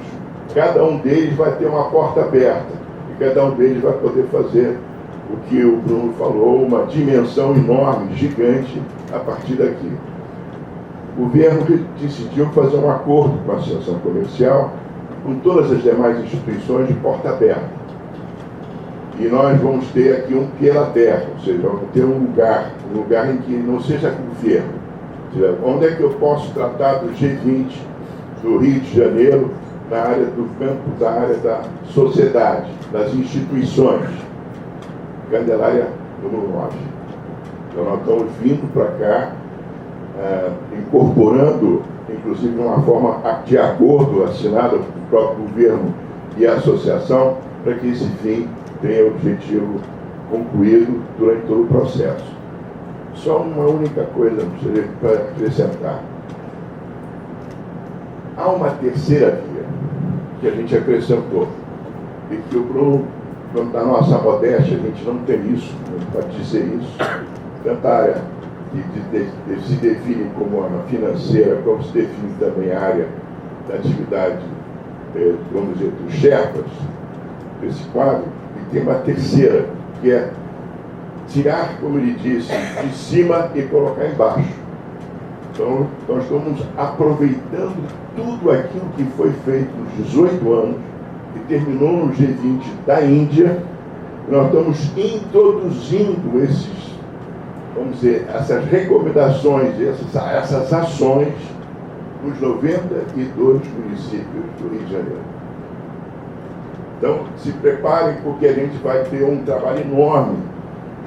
Cada um deles vai ter uma porta aberta e cada um deles vai poder fazer o que o Bruno falou, uma dimensão enorme, gigante, a partir daqui. O governo decidiu fazer um acordo com a Associação Comercial, com todas as demais instituições de porta aberta. E nós vamos ter aqui um pela terra, ou seja, vamos ter um lugar em que não seja governo. Ou seja, onde é que eu posso tratar do G20 do Rio de Janeiro, na área do campo, da área da sociedade, das instituições. Candelária número 9. Então nós estamos vindo para cá, incorporando, inclusive de uma forma de acordo assinado com o próprio governo e a associação, para que esse fim tenha o objetivo concluído durante todo o processo. Só uma única coisa para acrescentar. Há uma terceira via que a gente acrescentou e que o Bruno, da nossa modéstia, a gente não tem isso, não pode dizer isso, tanto a área que se define como a financeira, como se define também a área da atividade, vamos dizer, dos Sherpas, desse quadro, e tem uma terceira, que é tirar, como ele disse, de cima e colocar embaixo. Então, nós estamos aproveitando tudo aquilo que foi feito nos 18 anos, que terminou no G20 da Índia. Nós estamos introduzindo essas recomendações, essas ações nos 92 municípios do Rio de Janeiro. Então, se preparem, porque a gente vai ter um trabalho enorme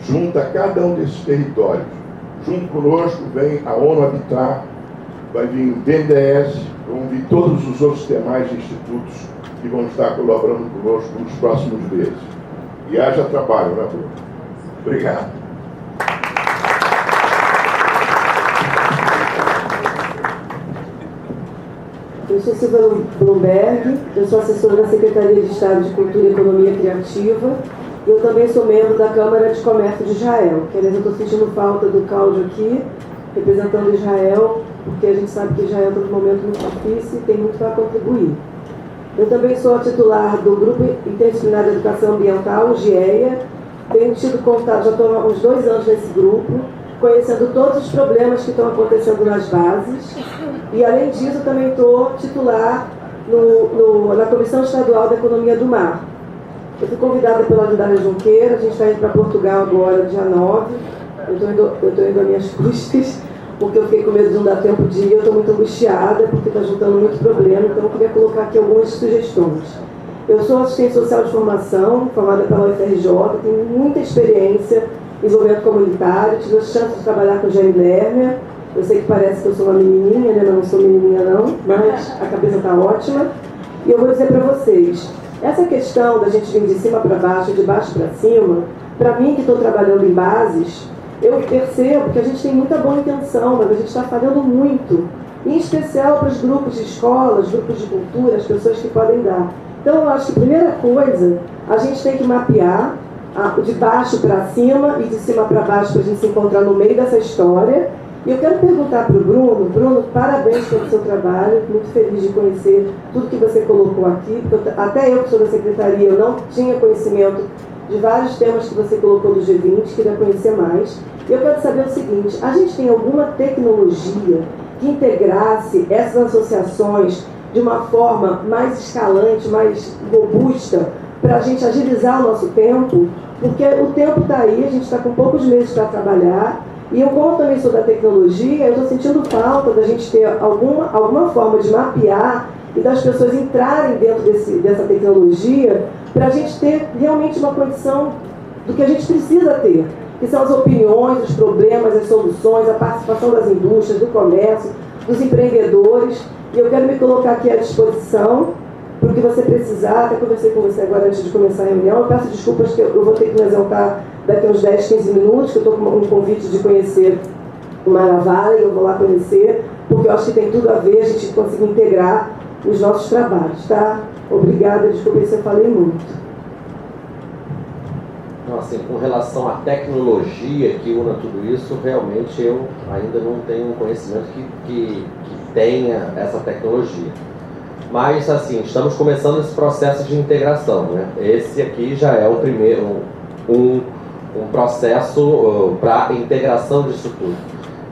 junto a cada um desses territórios. Junto conosco vem a ONU Habitat, vai vir o BNDES, vão vir todos os outros demais institutos que vão estar colaborando conosco nos próximos meses. E haja trabalho, né, Bruno? Obrigado. Eu sou Silvia Bloomberg, eu sou assessora da Secretaria de Estado de Cultura e Economia Criativa. Eu também sou membro da Câmara de Comércio de Israel, que aliás eu estou sentindo falta do Cláudio aqui, representando Israel, porque a gente sabe que Israel está num momento muito difícil e tem muito para contribuir. Eu também sou a titular do Grupo Interdisciplinar de Educação Ambiental, o GIEA. Tenho tido contato, já estou há uns 2 anos nesse grupo, conhecendo todos os problemas que estão acontecendo nas bases. E, além disso, também estou titular na Comissão Estadual da Economia do Mar. Eu fui convidada pela Lindália Junqueira, a gente está indo para Portugal agora, dia 9. Eu estou indo a minhas custas, porque eu fiquei com medo de não dar tempo de ir. Eu estou muito angustiada, porque está juntando muito problema, então eu queria colocar aqui algumas sugestões. Eu sou assistente social de formação, formada pela UFRJ, tenho muita experiência em desenvolvimento comunitário, tive a chance de trabalhar com o Jane Lerner. Eu sei que parece que eu sou uma menininha, né? Mas não sou menininha não, mas a cabeça está ótima. E eu vou dizer para vocês, essa questão da gente vir de cima para baixo, de baixo para cima, para mim que estou trabalhando em bases, eu percebo que a gente tem muita boa intenção, mas a gente está falhando muito, em especial para os grupos de escolas, grupos de cultura, as pessoas que podem dar. Então eu acho que a primeira coisa, a gente tem que mapear de baixo para cima e de cima para baixo para a gente se encontrar no meio dessa história. E eu quero perguntar para o Bruno, parabéns pelo seu trabalho, muito feliz de conhecer tudo que você colocou aqui, porque até eu que sou da secretaria, eu não tinha conhecimento de vários temas que você colocou do G20, queria conhecer mais. E eu quero saber o seguinte, a gente tem alguma tecnologia que integrasse essas associações de uma forma mais escalante, mais robusta, para a gente agilizar o nosso tempo? Porque o tempo está aí, a gente está com poucos meses para trabalhar. E eu, como também sou da tecnologia, eu estou sentindo falta da gente ter alguma forma de mapear e das pessoas entrarem dentro dessa tecnologia para a gente ter realmente uma condição do que a gente precisa ter, que são as opiniões, os problemas, as soluções, a participação das indústrias, do comércio, dos empreendedores. E eu quero me colocar aqui à disposição para o que você precisar. Até conversei com você agora antes de começar a reunião. Eu peço desculpas que eu vou ter que me ausentar daqui a uns 10, 15 minutos, que eu estou com um convite de conhecer o Maravilha, e eu vou lá conhecer, porque eu acho que tem tudo a ver a gente conseguir integrar os nossos trabalhos, tá? Obrigada, desculpa se eu falei muito. Então, assim, com relação à tecnologia que una tudo isso, realmente eu ainda não tenho um conhecimento que tenha essa tecnologia. Mas, assim, estamos começando esse processo de integração, né? Esse aqui já é o primeiro, um processo para a integração disso tudo.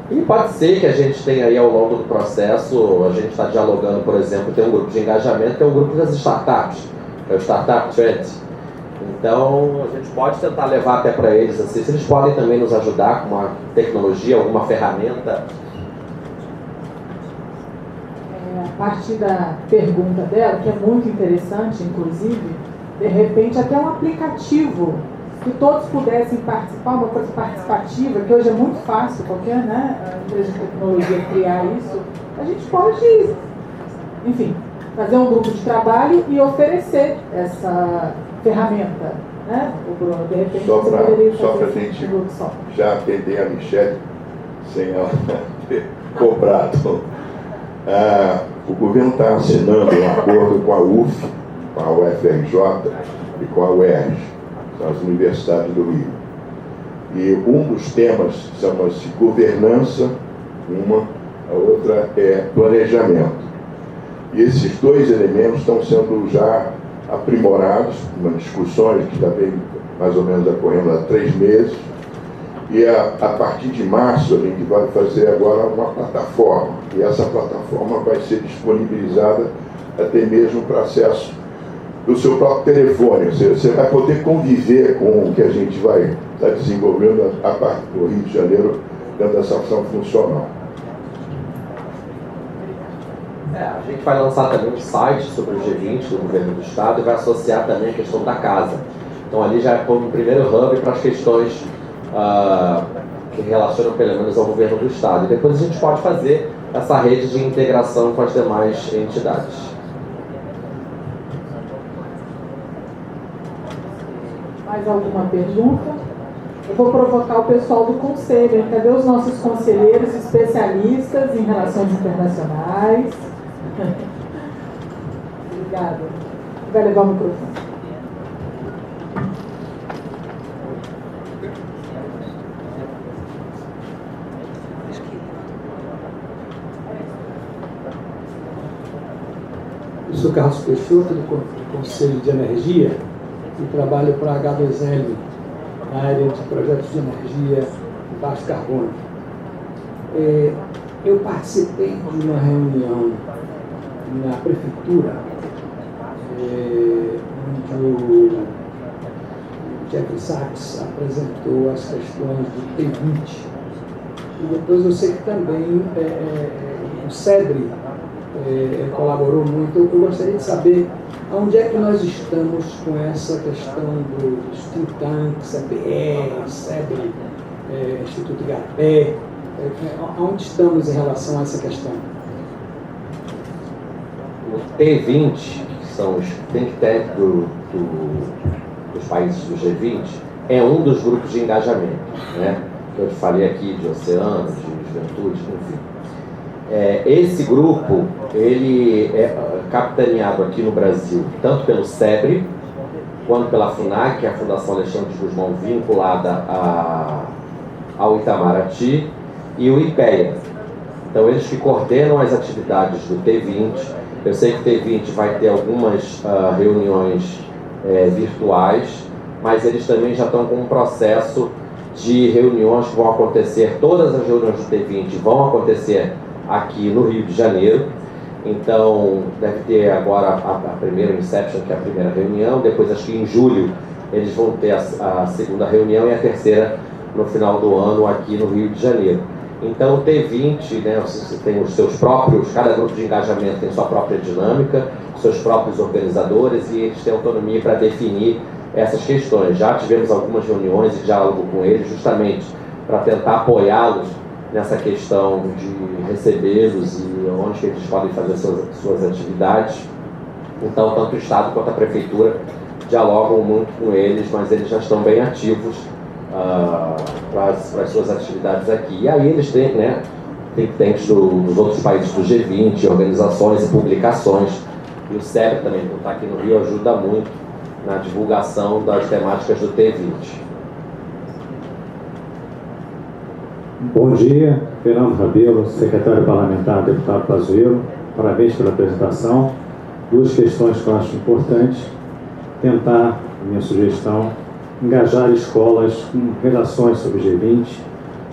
E pode ser que a gente tenha aí ao longo do processo, a gente está dialogando, por exemplo, tem um grupo de engajamento, que é um grupo das startups, que é o Startup Trend. Então, a gente pode tentar levar até para eles, assim, se eles podem também nos ajudar com uma tecnologia, alguma ferramenta. A partir da pergunta dela, que é muito interessante, inclusive, de repente até um aplicativo que todos pudessem participar, uma coisa participativa, que hoje é muito fácil, qualquer empresa de tecnologia criar isso, a gente pode, enfim, fazer um grupo de trabalho e oferecer essa ferramenta, né? O Bruno, de repente, só você para a gente só. Já atender a Michelle, sem ela ter cobrado. O governo está assinando um acordo com a UF, com a UFRJ e com a UERJ, as universidades do Rio. E um dos temas chama-se governança, a outra é planejamento. E esses dois elementos estão sendo já aprimorados, uma discussão que está bem, mais ou menos ocorrendo há 3 meses, E a partir de março a gente vai fazer agora uma plataforma, e essa plataforma vai ser disponibilizada até mesmo para acesso do seu próprio telefone. Você vai poder conviver com o que a gente vai estar desenvolvendo a parte do Rio de Janeiro dentro dessa ação funcional. A gente vai lançar também um site sobre o G20 do governo do estado e vai associar também a questão da casa. Então ali já é como primeiro hub para as questões que relacionam pelo menos ao governo do estado. E depois a gente pode fazer essa rede de integração com as demais entidades. Mais alguma pergunta? Eu vou provocar o pessoal do conselho. Cadê os nossos conselheiros especialistas em relações internacionais? Obrigada. Vai levar o microfone. Eu sou Carlos Peixoto, do Conselho de Energia, e trabalho para a H2L, na área de projetos de energia de baixo carbono. Eu participei de uma reunião na prefeitura, onde o Jeffrey Sachs apresentou as questões do T20. E depois eu sei que também o SEBRE colaborou muito. Eu gostaria de saber onde é que nós estamos com essa questão dos think tanks, CPE, SEBRE, Instituto IGAPE, onde estamos em relação a essa questão? O T20, que são os think tanks dos países do G20, é um dos grupos de engajamento, né? Eu te falei aqui de oceano, de juventude, enfim. Esse grupo, ele é capitaneado aqui no Brasil, tanto pelo SEBRE, quanto pela FUNAC, que é a Fundação Alexandre de Gusmão, vinculada ao Itamaraty, e o IPEA. Então, eles que coordenam as atividades do T20. Eu sei que o T20 vai ter algumas reuniões virtuais, mas eles também já estão com um processo de reuniões que vão acontecer, todas as reuniões do T20 vão acontecer aqui no Rio de Janeiro. Então, deve ter agora a primeira Inception, que é a primeira reunião, depois acho que em julho eles vão ter a segunda reunião e a terceira no final do ano aqui no Rio de Janeiro. Então, o T20, né, você tem os seus próprios, cada grupo de engajamento tem sua própria dinâmica, seus próprios organizadores, e eles têm autonomia para definir essas questões. Já tivemos algumas reuniões e diálogo com eles, justamente para tentar apoiá-los nessa questão de recebê-los e onde que eles podem fazer suas atividades. Então, tanto o Estado quanto a Prefeitura dialogam muito com eles, mas eles já estão bem ativos para as suas atividades aqui. E aí eles têm, né, think tanks dos outros países do G20, organizações e publicações. E o SEBRE também, que está aqui no Rio, ajuda muito na divulgação das temáticas do T20. Bom dia, Fernando Rabelo, secretário parlamentar, deputado Pazuello. Parabéns pela apresentação. Duas questões que eu acho importantes. Tentar, minha sugestão, engajar escolas com redações sobre G20,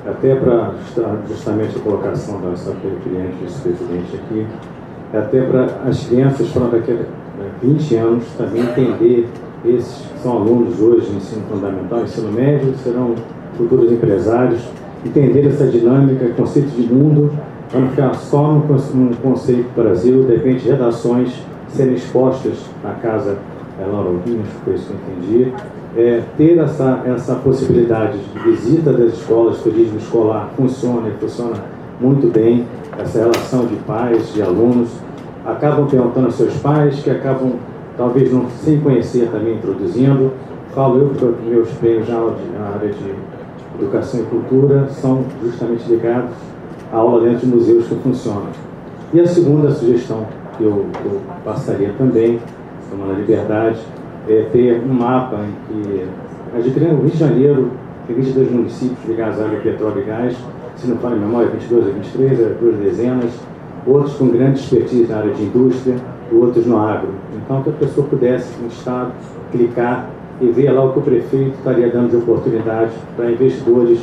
até para justamente a colocação da nossa cliente, vice-presidente aqui, até para as crianças, para daqui a 20 anos, também entender, esses que são alunos hoje de ensino fundamental, ensino médio, serão futuros empresários, entender essa dinâmica, conceito de mundo, para não ficar só no conceito do Brasil, de repente redações serem expostas na casa Laura Alvinhos, foi isso que eu entendi, ter essa possibilidade de visita das escolas, turismo escolar funciona muito bem, essa relação de pais, de alunos, acabam perguntando aos seus pais, que acabam talvez não sem conhecer também introduzindo. Falo eu porque meus prêmios na área de educação e cultura são justamente ligados à aula dentro de museus que funcionam. E a segunda sugestão que eu passaria também, tomando a liberdade, é ter um mapa em que adquirindo o Rio de Janeiro, tem 22 municípios ligados à área de petróleo e gás, se não falo em memória, 22 a 23, 2 dezenas, outros com grande expertise na área de indústria, outros no agro. Então, que a pessoa pudesse, no estado, clicar e ver lá o que o prefeito estaria dando de oportunidade para investidores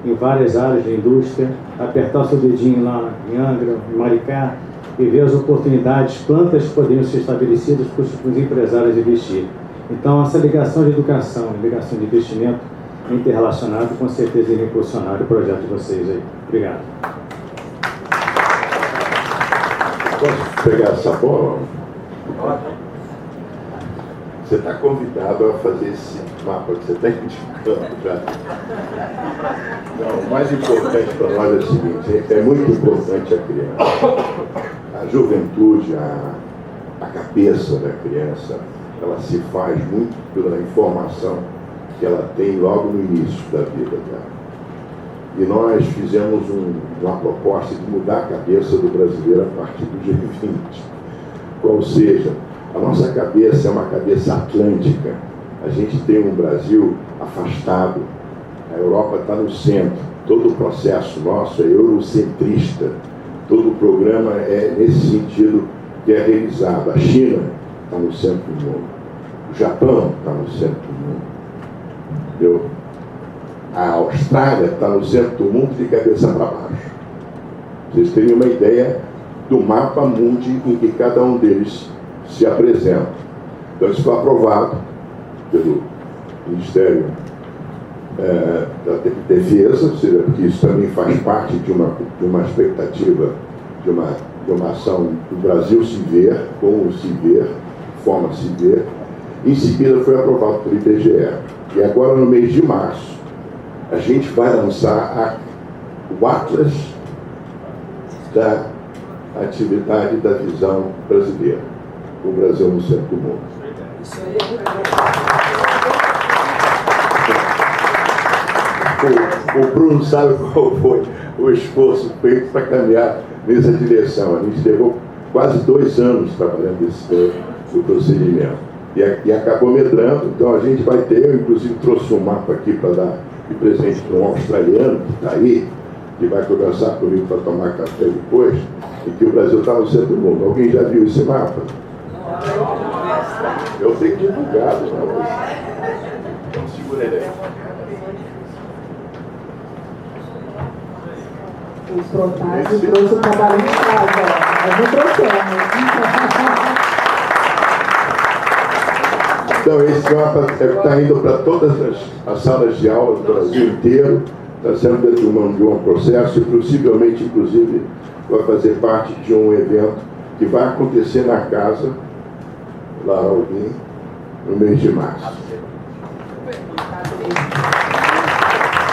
em várias áreas de indústria, apertar seu dedinho lá em Angra, em Maricá, e ver as oportunidades, plantas que poderiam ser estabelecidas para os empresários investir. Então, essa ligação de educação, ligação de investimento interrelacionado, com certeza irá impulsionar o projeto de vocês aí. Obrigado. Posso pegar essa bola? Você está convidado a fazer esse mapa que você está indicando já. Não, o mais importante para nós é o seguinte: é muito importante a criança, a juventude, a cabeça da criança, ela se faz muito pela informação que ela tem logo no início da vida dela. E nós fizemos uma proposta de mudar a cabeça do brasileiro a partir do G20. Ou seja, a nossa cabeça é uma cabeça atlântica. A gente tem um Brasil afastado. A Europa está no centro. Todo o processo nosso é eurocentrista. Todo o programa é nesse sentido que é realizado. A China está no centro do mundo. O Japão está no centro do mundo. Entendeu? A Austrália está no centro do mundo de cabeça para baixo. Vocês terem uma ideia do mapa mundi em que cada um deles se apresenta. Então isso foi aprovado pelo Ministério da Defesa, ou seja, porque isso também faz parte de uma expectativa, de uma ação do Brasil se ver, como se ver, forma se ver. Em seguida foi aprovado pelo IBGE. E agora, no mês de março, a gente vai lançar o Atlas da atividade da visão brasileira. O Brasil no centro do mundo. O Bruno sabe qual foi o esforço feito para caminhar nessa direção. A gente levou quase 2 anos trabalhando esse procedimento. E acabou medrando. Então a gente vai ter, eu inclusive trouxe um mapa aqui para dar de presente para um australiano que está aí, que vai conversar comigo para tomar café depois, e que o Brasil está no centro do mundo. Alguém já viu esse mapa? Eu tenho divulgado, não. Então segura ele aí. O Protásio trouxe o trabalho de casa, nós não trouxemos. Então, esse mapa está indo para todas as salas de aula do Brasil inteiro, está sendo dentro de um processo e possivelmente, inclusive, vai fazer parte de um evento que vai acontecer na casa, lá alguém, no mês de março.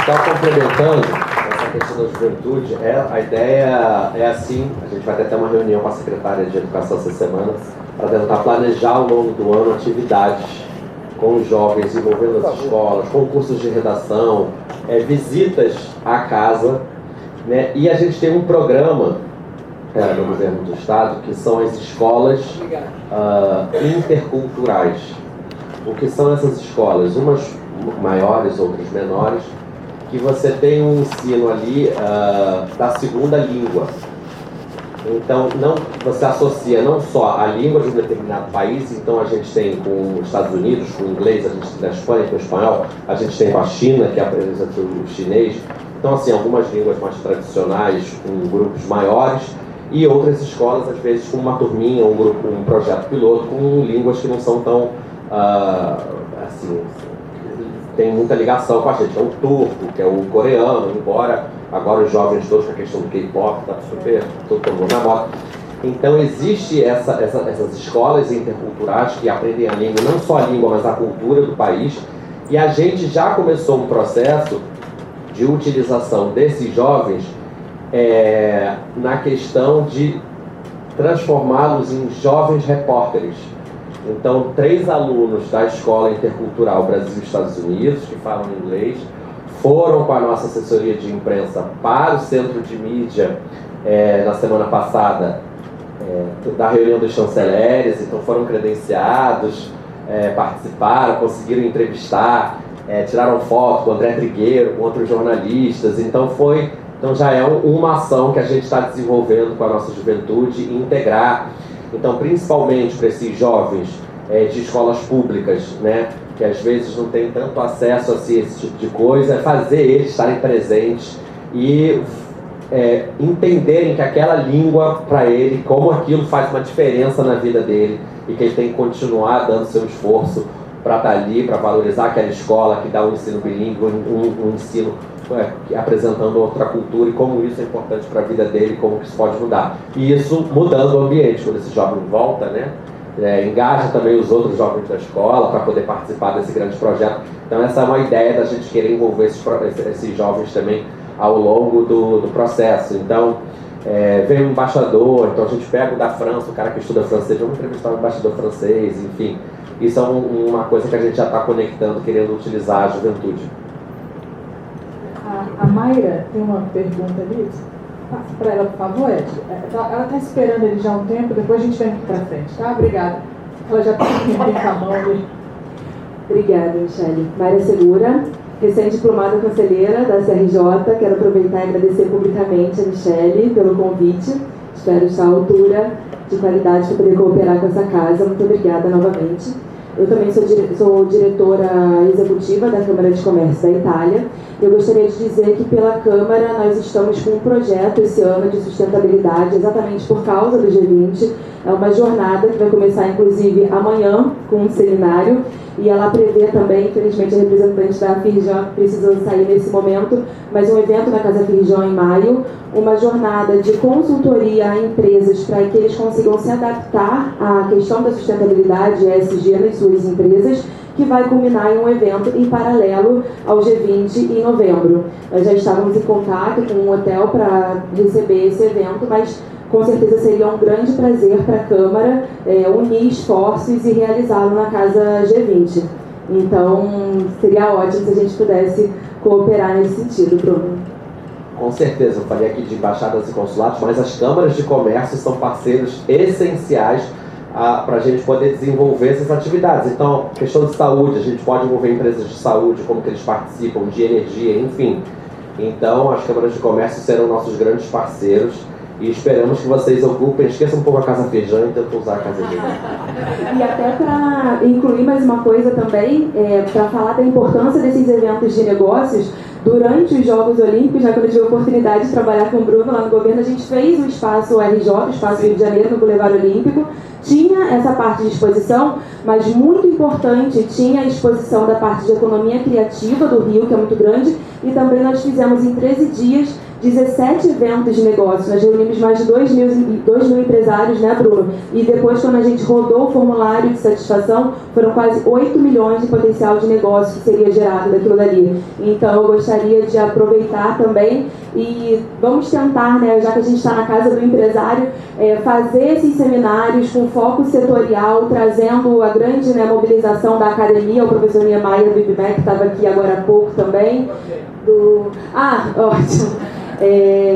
Só complementando essa questão da juventude, a ideia é assim: a gente vai ter até uma reunião com a secretária de Educação essa semana para tentar planejar ao longo do ano atividades com os jovens envolvendo as escolas, concursos de redação, visitas à casa, né? E a gente tem um programa no governo do estado que são as escolas interculturais. O que são essas escolas? Umas maiores, outras menores, que você tem um ensino ali da segunda língua. Então, você associa não só a língua de um determinado país, então a gente tem com os Estados Unidos, com o inglês, a gente tem na Espanha com o espanhol, a gente tem com a China, que apresenta o chinês. Então, assim, algumas línguas mais tradicionais, com grupos maiores, e outras escolas, às vezes, com uma turminha, um grupo, um projeto piloto, com línguas que não são tão, assim, tem muita ligação com a gente. É o turco, que é o coreano, embora agora os jovens todos com a questão do K-pop, está super, todo mundo na moda. Então existe essas escolas interculturais que aprendem a língua, não só a língua, mas a cultura do país. E a gente já começou um processo de utilização desses jovens na questão de transformá-los em jovens repórteres. Então, 3 alunos da Escola Intercultural Brasil e Estados Unidos, que falam inglês, foram com a nossa assessoria de imprensa para o Centro de Mídia na semana passada, da reunião dos chanceleres, então foram credenciados, participaram, conseguiram entrevistar, tiraram foto com o André Trigueiro, com outros jornalistas. Então já é uma ação que a gente está desenvolvendo com a nossa juventude e integrar. Então, principalmente para esses jovens de escolas públicas, né, que às vezes não tem tanto acesso a esse tipo de coisa, fazer eles estarem presentes e entenderem que aquela língua, para ele, como aquilo faz uma diferença na vida dele e que ele tem que continuar dando seu esforço para estar ali, para valorizar aquela escola que dá um ensino bilíngue, um ensino apresentando outra cultura e como isso é importante para a vida dele, como que isso pode mudar. E isso mudando o ambiente, quando esse jovem volta, né? Engaja também os outros jovens da escola para poder participar desse grande projeto. Então essa é uma ideia da gente querer envolver esses jovens também ao longo do processo. Então vem um embaixador, então a gente pega o da França, o cara que estuda francês, vamos entrevistar o embaixador francês, enfim. Isso é uma coisa que a gente já está conectando, querendo utilizar a juventude. A Mayra tem uma pergunta ali. Passa para ela, por favor, Ed. Ela está esperando ele já há um tempo, depois a gente vem aqui para frente, tá? Obrigada. Ela já está com a mão ali. Obrigada, Michele. Mayra Segura, recém-diplomada conselheira da CRJ. Quero aproveitar e agradecer publicamente a Michele pelo convite. Espero estar à altura de qualidade para poder cooperar com essa casa. Muito obrigada novamente. Eu também sou diretora executiva da Câmara de Comércio da Itália. Eu gostaria de dizer que pela Câmara nós estamos com um projeto esse ano de sustentabilidade, exatamente por causa do G20. É uma jornada que vai começar inclusive amanhã com um seminário, e ela prevê também, infelizmente a representante da Firjan precisou sair nesse momento, mas um evento na Casa Firjan em maio, uma jornada de consultoria a empresas para que eles consigam se adaptar à questão da sustentabilidade ESG nas suas empresas, que vai culminar em um evento em paralelo ao G20 em novembro. Nós já estávamos em contato com um hotel para receber esse evento, mas com certeza seria um grande prazer para a Câmara unir esforços e realizá-lo na Casa G20. Então, seria ótimo se a gente pudesse cooperar nesse sentido, Bruno. Com certeza, eu falei aqui de embaixadas e consulados, mas as câmaras de comércio são parceiros essenciais para a gente poder desenvolver essas atividades. Então, questão de saúde, a gente pode envolver empresas de saúde, como que eles participam, de energia, enfim. Então, as câmaras de comércio serão nossos grandes parceiros e esperamos que vocês ocupem, esqueçam um pouco a Casa Feijão e tentem usar a Casa Feijão. E até para incluir mais uma coisa também, para falar da importância desses eventos de negócios, durante os Jogos Olímpicos, quando eu tive a oportunidade de trabalhar com o Bruno lá no governo, a gente fez o Espaço RJ, o Espaço Rio de Janeiro, no Boulevard Olímpico. Tinha essa parte de exposição, mas muito importante, tinha a exposição da parte de economia criativa do Rio, que é muito grande, e também nós fizemos em 13 dias 17 eventos de negócio. Nós reunimos mais de 2 mil empresários, né, Bruno? E depois, quando a gente rodou o formulário de satisfação, foram quase 8 milhões de potencial de negócio que seria gerado daquilo dali. Então, eu gostaria de aproveitar também e vamos tentar, né, já que a gente está na casa do empresário, fazer esses seminários com foco setorial, trazendo a grande, né, mobilização da academia, o professor Niemeyer do IBMEC, que estava aqui agora há pouco também. Ótimo.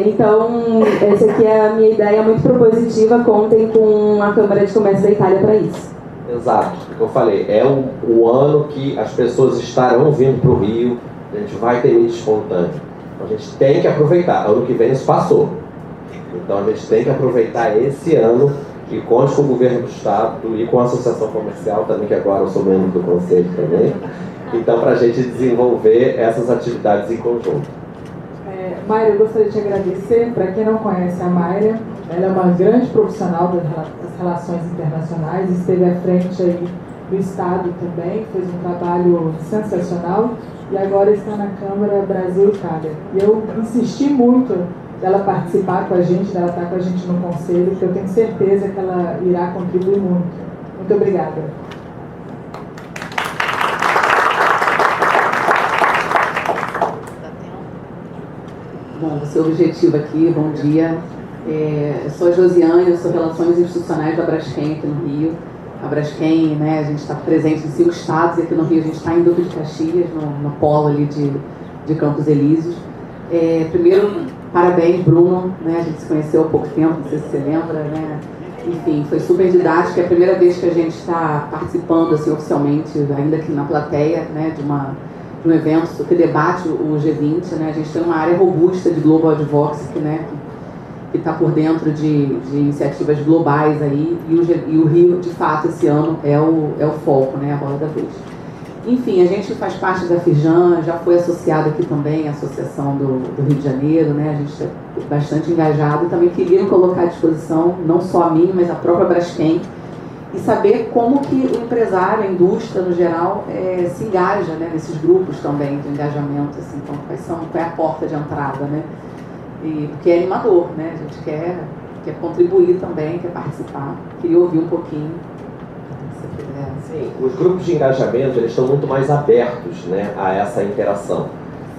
Então, essa aqui é a minha ideia muito propositiva. Contem com a Câmara de Comércio da Itália para isso. Exato, eu falei, é o ano que as pessoas estarão vindo para o Rio, a gente vai ter mídia espontânea. Então, a gente tem que aproveitar. Ano que vem isso passou. Então a gente tem que aproveitar esse ano e conte com o governo do estado e com a associação comercial também, que agora eu sou membro do conselho também. Então, para a gente desenvolver essas atividades em conjunto. Mayra, eu gostaria de agradecer. Para quem não conhece a Mayra, ela é uma grande profissional das relações internacionais, esteve à frente aí do Estado também, fez um trabalho sensacional e agora está na Câmara Brasil-Itália. E eu insisti muito dela participar com a gente, dela estar com a gente no Conselho, porque eu tenho certeza que ela irá contribuir muito. Muito obrigada. Bom, o seu objetivo aqui, bom dia. Eu sou a Josiane, eu sou Relações Institucionais da Braskem aqui no Rio. A Braskem, né, a gente está presente em 5 estados e aqui no Rio a gente está em Duque de Caxias, no polo ali de Campos Elíseos. Primeiro, parabéns, Bruno, né, a gente se conheceu há pouco tempo, não sei se você lembra, né? Enfim, foi super didático, é a primeira vez que a gente está participando assim, oficialmente, ainda aqui na plateia, né, de um evento que debate o G20, né? A gente tem uma área robusta de Global Advocacy, né? Que está por dentro de iniciativas globais aí, e o Rio, de fato, esse ano é o foco, né? A bola da vez. Enfim, a gente faz parte da FIJAN, já foi associado aqui também à Associação do Rio de Janeiro, né? A gente é bastante engajado e também queria colocar à disposição, não só a mim, mas a própria Braskem, e saber como que o empresário, a indústria no geral, se engaja, né, nesses grupos também de engajamento, assim, então qual é a porta de entrada, né? E, porque é animador, né? A gente quer contribuir também, quer participar. Queria ouvir um pouquinho. Sim, os grupos de engajamento, eles estão muito mais abertos, né, a essa interação.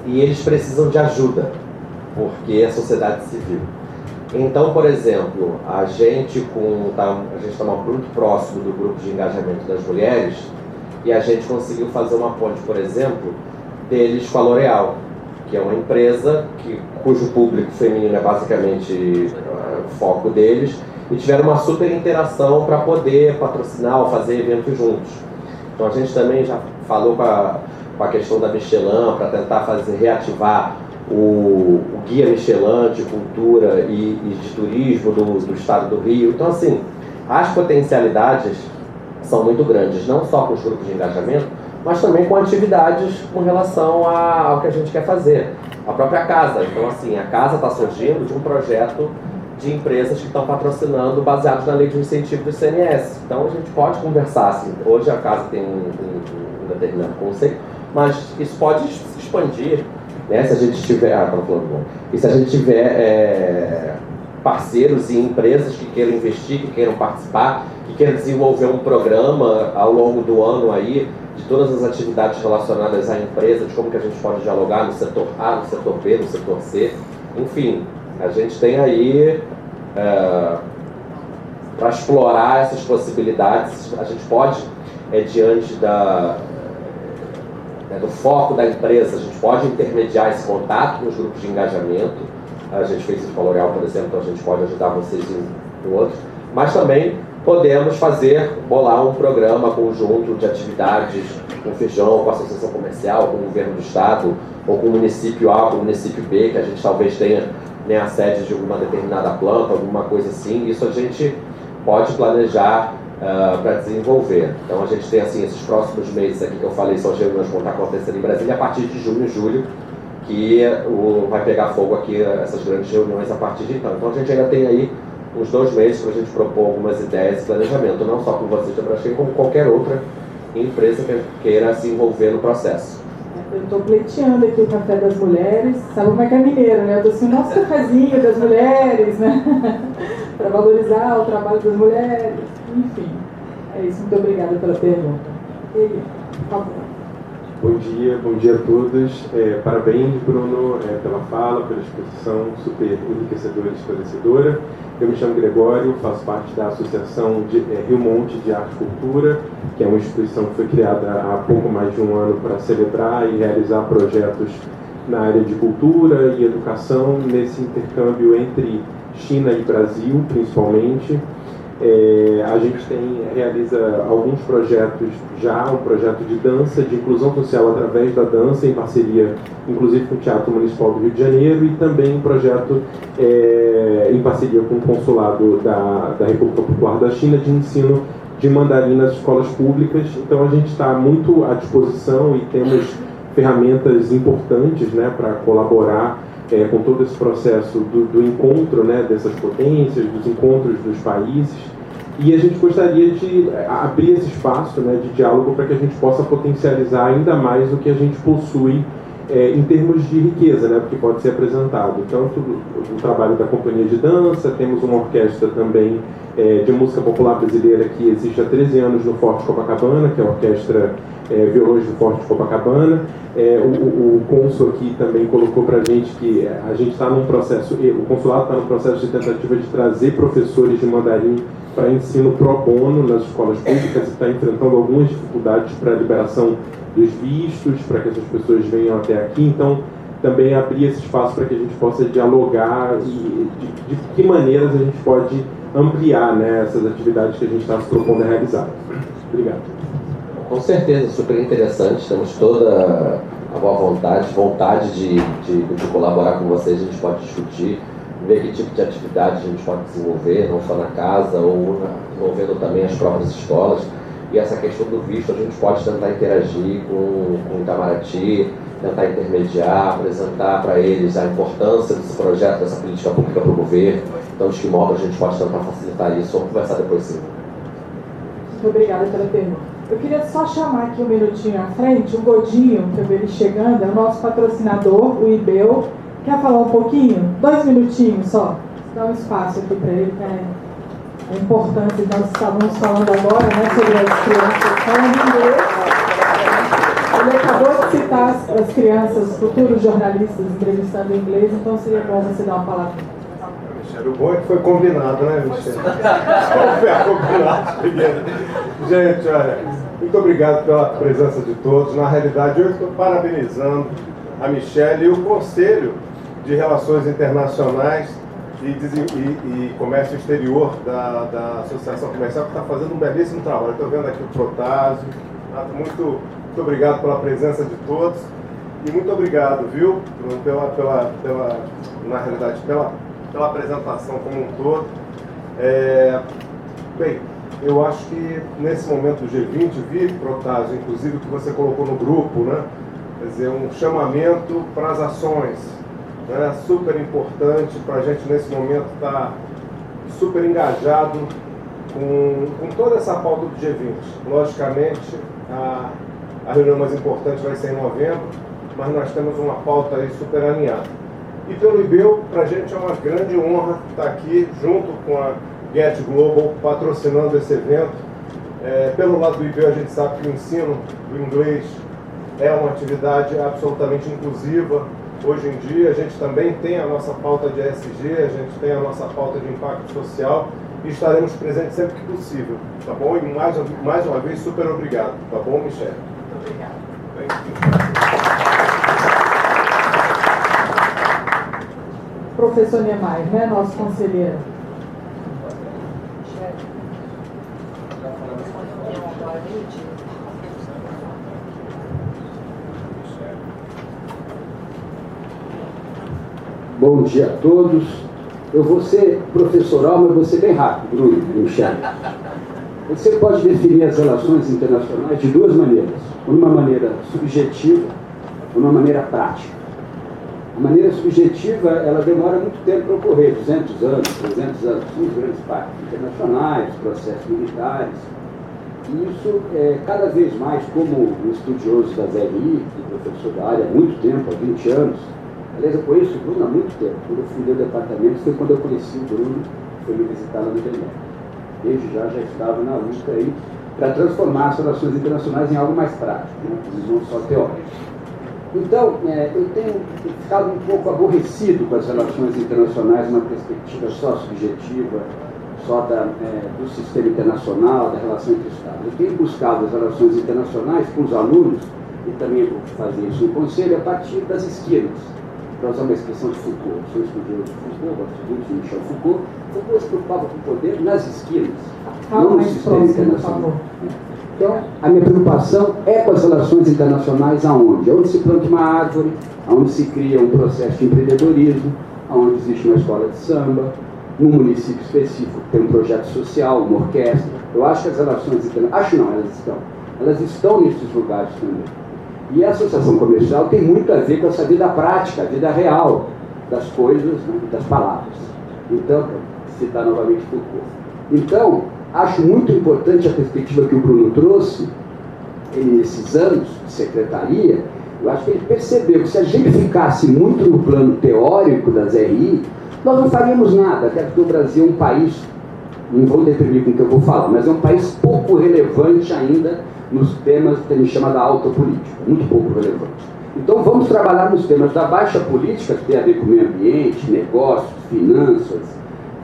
E eles precisam de ajuda, porque é sociedade civil. Então, por exemplo, a gente está muito próximo do grupo de engajamento das mulheres e a gente conseguiu fazer uma ponte, por exemplo, deles com a L'Oréal, que é uma empresa cujo público feminino é basicamente o foco deles, e tiveram uma super interação para poder patrocinar ou fazer eventos juntos. Então a gente também já falou com a questão da Michelin para tentar reativar o Guia Michelin de cultura e de turismo do estado do Rio. Então, assim, as potencialidades são muito grandes, não só com os grupos de engajamento, mas também com atividades com relação ao que a gente quer fazer. A própria casa. Então, assim, a casa está surgindo de um projeto de empresas que estão patrocinando baseados na lei de incentivo do ICMS. Então, a gente pode conversar, assim, hoje a casa tem um determinado conceito, mas isso pode se expandir, né, se a gente tiver... E se a gente tiver parceiros e empresas que queiram investir, que queiram participar, que queiram desenvolver um programa ao longo do ano aí, de todas as atividades relacionadas à empresa, de como que a gente pode dialogar no setor A, no setor B, no setor C, enfim, a gente tem aí para explorar essas possibilidades. A gente pode, diante do foco da empresa, a gente pode intermediar esse contato com os grupos de engajamento. A gente fez isso com a L'Oréal, por exemplo, então a gente pode ajudar vocês em outros, mas também podemos bolar um programa conjunto de atividades com o FIJAN, com a Associação Comercial, com o Governo do Estado, ou com o município A, com o município B, que a gente talvez tenha, né, a sede de alguma determinada planta, alguma coisa assim. Isso a gente pode planejar para desenvolver. Então a gente tem, assim, esses próximos meses aqui que eu falei, são as reuniões que vão estar acontecendo em Brasília, a partir de junho e julho, que vai pegar fogo aqui essas grandes reuniões a partir de então. Então a gente ainda tem aí uns 2 meses para a gente propor algumas ideias de planejamento, não só com vocês da Braskem, como qualquer outra empresa que queira se envolver no processo. Eu estou pleiteando aqui o Café das Mulheres, sabe como é que é mineiro, né? Eu estou assim, nosso cafezinho das mulheres, né? Para valorizar o trabalho das mulheres, enfim. É isso, muito obrigada pela pergunta. Ele, por favor. Bom dia a todos. Parabéns, Bruno, pela fala, pela exposição super enriquecedora e esclarecedora. Eu me chamo Gregório, faço parte da Associação de Rio Monte de Arte e Cultura, que é uma instituição que foi criada há pouco mais de um ano para celebrar e realizar projetos na área de cultura e educação, nesse intercâmbio entre China e Brasil, principalmente. A gente realiza alguns projetos já, um projeto de dança, de inclusão social através da dança, em parceria inclusive com o Teatro Municipal do Rio de Janeiro, e também um projeto em parceria com o Consulado da República Popular da China de ensino de mandarim nas escolas públicas. Então a gente está muito à disposição e temos ferramentas importantes, né, para colaborar com todo esse processo do encontro, né, dessas potências, dos encontros dos países. E a gente gostaria de abrir esse espaço, né, de diálogo para que a gente possa potencializar ainda mais o que a gente possui em termos de riqueza, né, porque pode ser apresentado. Tanto o trabalho da Companhia de Dança, temos uma orquestra também de música popular brasileira que existe há 13 anos no Forte Copacabana, que é a Orquestra Violões do Forte Copacabana. O cônsul aqui também colocou para a gente que a gente está num processo, o consulado está num processo de tentativa de trazer professores de mandarim para ensino pro bono nas escolas públicas, e está enfrentando algumas dificuldades para a liberação dos vistos, para que essas pessoas venham até aqui. Então, também abrir esse espaço para que a gente possa dialogar e de que maneiras a gente pode ampliar, né, essas atividades que a gente está se propondo a realizar. Obrigado. Com certeza, super interessante. Temos toda a boa vontade de colaborar com vocês. A gente pode discutir, ver que tipo de atividade a gente pode desenvolver, não só na casa, ou envolvendo também as próprias escolas. E essa questão do visto, a gente pode tentar interagir com o Itamaraty, tentar intermediar, apresentar para eles a importância desse projeto, dessa política pública para o governo. Então, de que modo a gente pode tentar facilitar isso? Vamos conversar depois, sim. Muito obrigada pela pergunta. Eu queria só chamar aqui um minutinho à frente, o Godinho, que eu vi ele chegando, é o nosso patrocinador, o IBEU. Quer falar um pouquinho? 2 minutinhos só. Dá um espaço aqui para ele, né? A importância, nós estávamos falando agora, né, sobre as crianças falando inglês. Ele acabou de citar as crianças, futuros jornalistas, entrevistando em inglês, então seria bom você dar uma palavra. Michele, o bom é que foi combinado, né, Michele? Foi combinado. Gente, olha, muito obrigado pela presença de todos. Na realidade, eu estou parabenizando a Michele e o Conselho de Relações Internacionais e Comércio Exterior da Associação Comercial, que está fazendo um belíssimo trabalho. Estou vendo aqui o Protásio. Muito obrigado pela presença de todos e muito obrigado, viu, na realidade, pela apresentação como um todo. Bem, eu acho que nesse momento do G20, vi, Protásio, inclusive, o que você colocou no grupo, né? Quer dizer, um chamamento para as ações, né? Super importante para a gente nesse momento estar super engajado com toda essa pauta do G20. Logicamente, a reunião mais importante vai ser em novembro, mas nós temos uma pauta aí super alinhada. E pelo IBEU, para a gente é uma grande honra estar aqui junto com a Get Global patrocinando esse evento. Pelo lado do IBEU, a gente sabe que o ensino do inglês é uma atividade absolutamente inclusiva. Hoje em dia, a gente também tem a nossa pauta de ESG, a gente tem a nossa pauta de impacto social e estaremos presentes sempre que possível, tá bom? E mais uma vez, super obrigado, tá bom, Michele? Muito obrigado. Professor Niemeyer, né, nosso conselheiro. Bom dia a todos. Eu vou ser professoral, mas vou ser bem rápido, Bruno e Michele. Você pode definir as relações internacionais de 2 maneiras. Uma maneira subjetiva e uma maneira prática. A maneira subjetiva, ela demora muito tempo para ocorrer, 200 anos, 300 anos, são os grandes pactos internacionais, processos militares. E isso, cada vez mais, como um estudioso da ZRI, professor da área há muito tempo, há 20 anos, aliás, eu conheço o Bruno há muito tempo. Quando eu fundei o departamento, foi quando eu conheci o Bruno, foi me visitar lá no IBME. Desde já estava na luta aí para transformar as relações internacionais em algo mais prático, né? Não só teórico. Então, eu tenho ficado um pouco aborrecido com as relações internacionais numa perspectiva só subjetiva, só do sistema internacional, da relação entre Estados. Eu tenho buscado as relações internacionais com os alunos, e também vou fazer isso no conselho, a partir das esquinas. Para usar uma expressão de Foucault, sou estudioso de Foucault, gosto muito de Michel Foucault. Foucault se preocupava com o poder nas esquinas, não no sistema internacional. Então, a minha preocupação é com as relações internacionais aonde? Onde se planta uma árvore, aonde se cria um processo de empreendedorismo, aonde existe uma escola de samba, num município específico tem um projeto social, uma orquestra. Eu acho que as relações internacionais, elas estão nesses lugares também. E a associação comercial tem muito a ver com essa vida prática, a vida real das coisas, né, das palavras. Então, para citar novamente Foucault. Então, acho muito importante a perspectiva que o Bruno trouxe, nesses anos de secretaria. Eu acho que ele percebeu que se a gente ficasse muito no plano teórico das RI, nós não faríamos nada, até porque o Brasil é um país, não vou deprimir com o que eu vou falar, mas é um país pouco relevante ainda nos temas que a gente chama da alta política, muito pouco relevante. Então vamos trabalhar nos temas da baixa política, que tem a ver com o meio ambiente, negócios, finanças,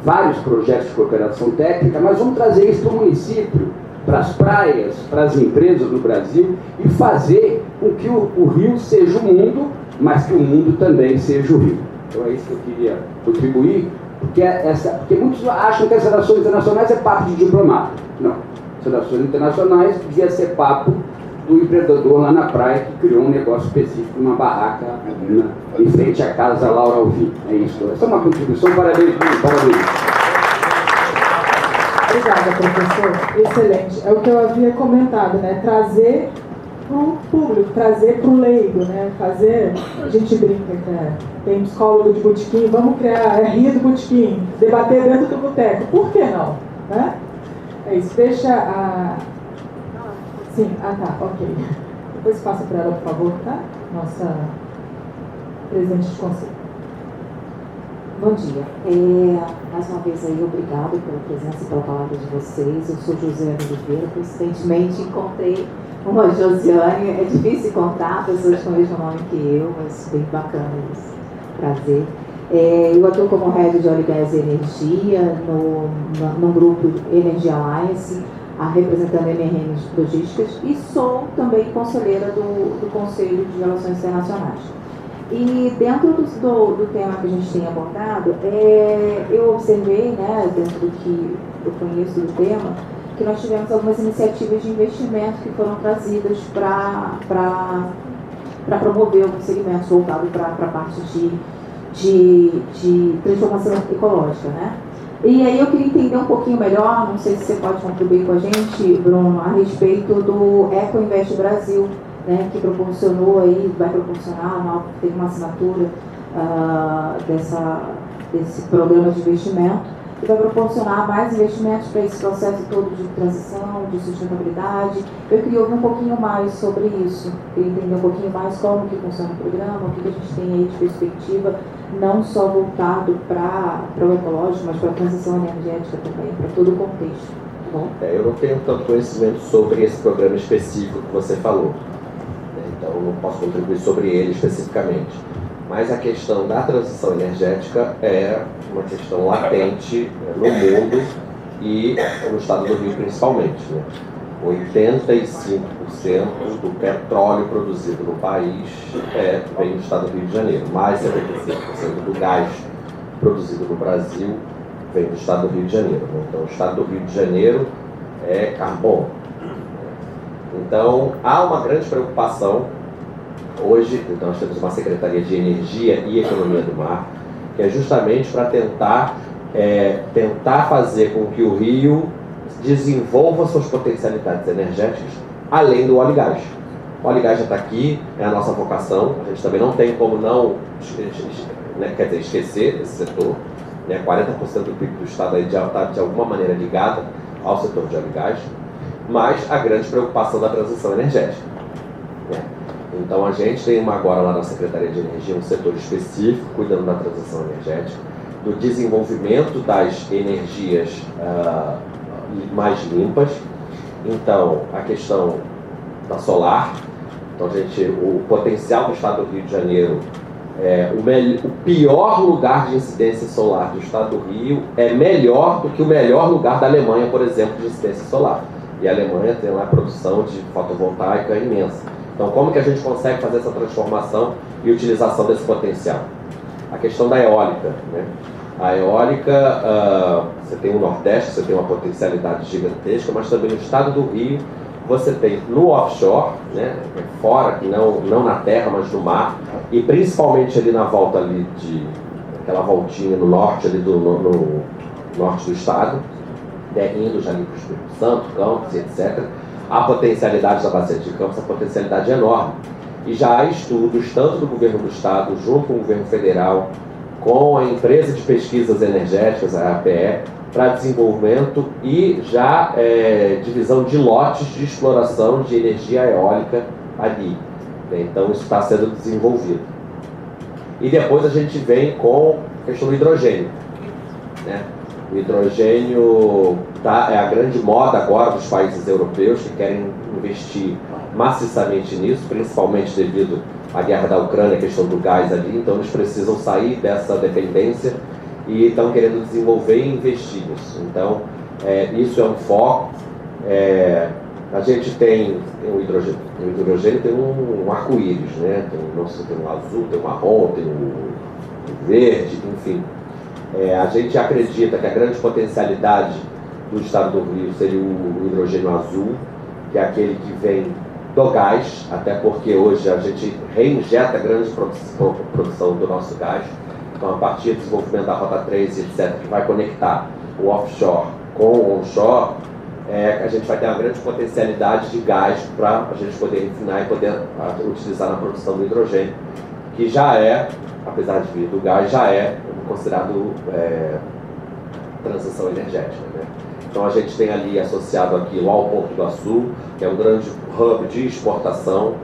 vários projetos de cooperação técnica, mas vamos trazer isso para o município, para as praias, para as empresas no Brasil e fazer com que o Rio seja o mundo, mas que o mundo também seja o Rio. Então é isso que eu queria contribuir, porque muitos acham que as relações internacionais é papo de diplomata. Não. As relações internacionais devia ser papo do empreendedor lá na praia que criou um negócio específico, uma barraca em frente à casa Laura Alvim. É isso. Essa é uma contribuição. Parabéns, parabéns. Obrigada, professor. Excelente. É o que eu havia comentado, né? Trazer para o público, trazer para o leigo, né? Fazer, a gente brinca, né? Tem psicólogo de botequim, vamos criar rir do botequim, debater dentro do boteco. Por que não? Né? É isso. Deixa a... Sim, tá, ok. Depois passa para ela, por favor, tá? Nossa presidente de conselho. Bom dia. Mais uma vez aí, obrigado pela presença e pela palavra de vocês. Eu sou Josiane Oliveira. Coincidentemente encontrei uma Josiane. É difícil encontrar pessoas com o mesmo nome que eu, mas bem bacana isso. Prazer. Eu atuo como head de óleo, gás e energia no grupo Energy Alliance, representando a MRN Logísticas, e sou também conselheira do Conselho de Relações Internacionais. E dentro do tema que a gente tem abordado, eu observei, né, dentro do que eu conheço do tema, que nós tivemos algumas iniciativas de investimento que foram trazidas para promover alguns segmentos voltados para a parte de transformação ecológica, né? E aí eu queria entender um pouquinho melhor, não sei se você pode contribuir com a gente, Bruno, a respeito do Eco Invest Brasil, né, que proporcionou aí, vai proporcionar, teve uma assinatura desse programa de investimento, que vai proporcionar mais investimentos para esse processo todo de transição, de sustentabilidade. Eu queria ouvir um pouquinho mais sobre isso, queria entender um pouquinho mais como que funciona o programa, o que a gente tem aí de perspectiva, não só voltado para o ecológico, mas para a transição energética também, para todo o contexto. Tá bom? Eu não tenho tanto conhecimento sobre esse programa específico que você falou, então não posso contribuir sobre ele especificamente. Mas a questão da transição energética é uma questão latente no mundo e no estado do Rio principalmente. 85% do petróleo produzido no país vem do estado do Rio de Janeiro. Mais 75% do gás produzido no Brasil vem do estado do Rio de Janeiro. Então o estado do Rio de Janeiro é carbono. Então há uma grande preocupação. Hoje, então, nós temos uma Secretaria de Energia e Economia do Mar, que é justamente para tentar fazer com que o Rio desenvolva suas potencialidades energéticas além do óleo e gás. O óleo e gás já está aqui, é a nossa vocação, a gente também não tem como não esquecer esse setor. 40% do PIB do Estado aí já está de alguma maneira ligado ao setor de óleo e gás, mas a grande preocupação da transição energética. Então a gente tem agora lá na Secretaria de Energia um setor específico cuidando da transição energética, do desenvolvimento das energias mais limpas. Então a questão da solar, então o potencial do estado do Rio de Janeiro, o pior lugar de incidência solar do estado do Rio é melhor do que o melhor lugar da Alemanha, por exemplo, de incidência solar. E a Alemanha tem lá produção de fotovoltaica imensa. Então, como que a gente consegue fazer essa transformação e utilização desse potencial? A questão da eólica, né? A eólica, você tem o Nordeste, você tem uma potencialidade gigantesca, mas também no estado do Rio, você tem no offshore, né? Fora, que não na terra, mas no mar, e principalmente ali na volta ali aquela voltinha no norte, ali no norte do estado, indo já ali para o Espírito Santo, Campos, etc., a potencialidade da bacia de Campos, a potencialidade é enorme. E já há estudos, tanto do governo do estado, junto com o governo federal, com a empresa de pesquisas energéticas, a APE, para desenvolvimento e já divisão de lotes de exploração de energia eólica ali. Então isso está sendo desenvolvido. E depois a gente vem com a questão do hidrogênio, né? O hidrogênio é a grande moda agora dos países europeus que querem investir maciçamente nisso, principalmente devido à guerra da Ucrânia, a questão do gás ali. Então eles precisam sair dessa dependência e estão querendo desenvolver e investir nisso. Então isso é um foco. A gente tem o hidrogênio. O hidrogênio tem um arco-íris, né? Tem um azul, tem um marrom, tem um verde, enfim. A gente acredita que a grande potencialidade do estado do Rio seria o hidrogênio azul, que é aquele que vem do gás, até porque hoje a gente reinjeta grande produção do nosso gás. Então, a partir do desenvolvimento da Rota 3, etc., que vai conectar o offshore com onshore, a gente vai ter uma grande potencialidade de gás para a gente poder refinar e poder utilizar na produção do hidrogênio, que já é, apesar de vir do gás, já é considerado transição energética, né? Então a gente tem ali associado aquilo ao Porto do Açu, que é um grande hub de exportação.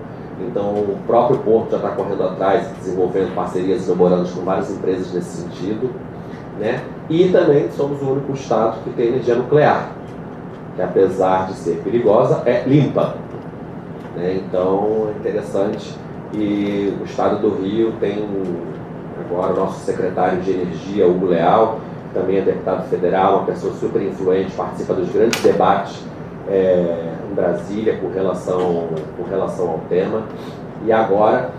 Então o próprio Porto já está correndo atrás, desenvolvendo parcerias e memorandos com várias empresas nesse sentido, né? E também somos o único estado que tem energia nuclear, que apesar de ser perigosa, é limpa, né? Então é interessante. E o estado do Rio tem agora o nosso secretário de Energia, Hugo Leal, que também é deputado federal, uma pessoa super influente, participa dos grandes debates em Brasília com relação ao tema. E agora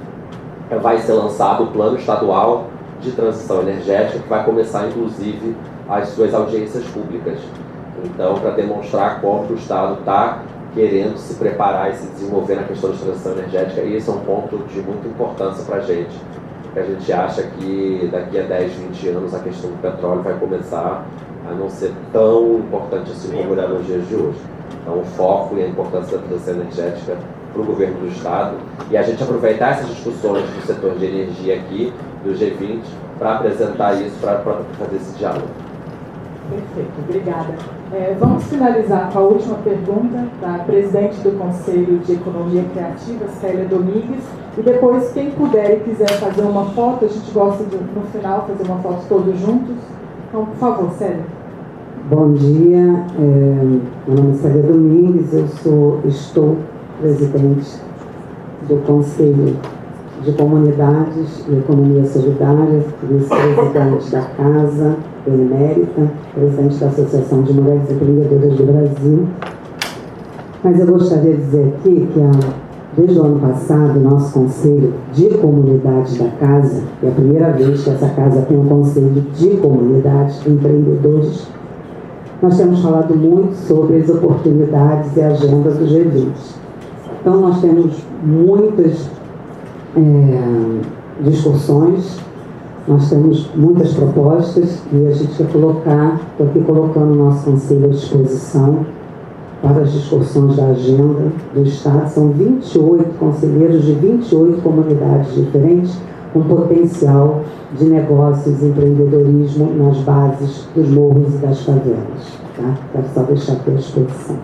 vai ser lançado o Plano Estadual de Transição Energética, que vai começar, inclusive, as suas audiências públicas. Então, para demonstrar como o Estado está querendo se preparar e se desenvolver na questão de transição energética, e esse é um ponto de muita importância para a gente, porque a gente acha que daqui a 10, 20 anos a questão do petróleo vai começar a não ser tão importante assim como é nos dias de hoje. Então, o foco e a importância da transição energética para o governo do Estado, e a gente aproveitar essas discussões do setor de energia aqui, do G20, para apresentar isso, para fazer esse diálogo. Perfeito, obrigada. Vamos finalizar com a última pergunta da presidente do Conselho de Economia Criativa, Célia Domingues, e depois, quem puder e quiser fazer uma foto, a gente gosta de, no final, fazer uma foto todos juntos. Então, por favor, Célia. Bom dia, meu nome é Célia Domingues, estou presidente do Conselho de Comunidades e Economia Solidária, vice-presidente da Casa Benemérita, presidente da Associação de Mulheres Empreendedoras do Brasil. Mas eu gostaria de dizer aqui que desde o ano passado, o nosso Conselho de Comunidades da Casa, é a primeira vez que essa casa tem um Conselho de Comunidades Empreendedores, nós temos falado muito sobre as oportunidades e a agenda do G20. Então, nós temos muitas discussões, nós temos muitas propostas e a gente quer estou aqui colocando o nosso Conselho à disposição para as discussões da agenda do Estado. São 28 conselheiros de 28 comunidades diferentes, com potencial de negócios e empreendedorismo nas bases dos morros e das favelas. Tá? Quero só deixar aqui à disposição.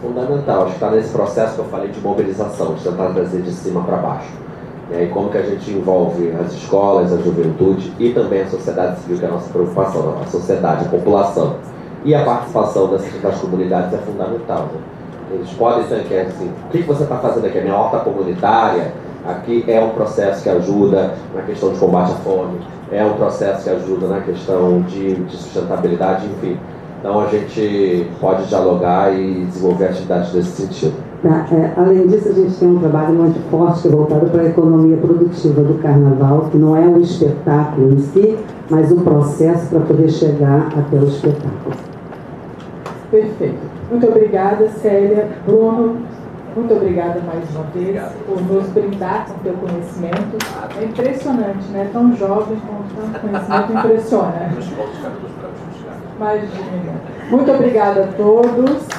Fundamental, acho que está nesse processo que eu falei de mobilização, de tentar trazer de cima para baixo. E como que a gente envolve as escolas, a juventude e também a sociedade civil, que é a nossa preocupação, a sociedade, a população. E a participação das comunidades é fundamental. Né? Eles podem ter assim, o que você está fazendo aqui? A minha horta comunitária, aqui é um processo que ajuda na questão de combate à fome, é um processo que ajuda na questão de sustentabilidade, enfim. Então a gente pode dialogar e desenvolver atividades nesse sentido. Além disso, a gente tem um trabalho muito forte voltado para a economia produtiva do Carnaval, que não é o espetáculo em si, mas o processo para poder chegar até o espetáculo. Perfeito. Muito obrigada, Célia. Bruno, muito obrigada mais uma vez por nos brindar com o teu conhecimento. É impressionante, né? Tão jovem com tanto conhecimento, impressiona. Imagina. Muito obrigada a todos.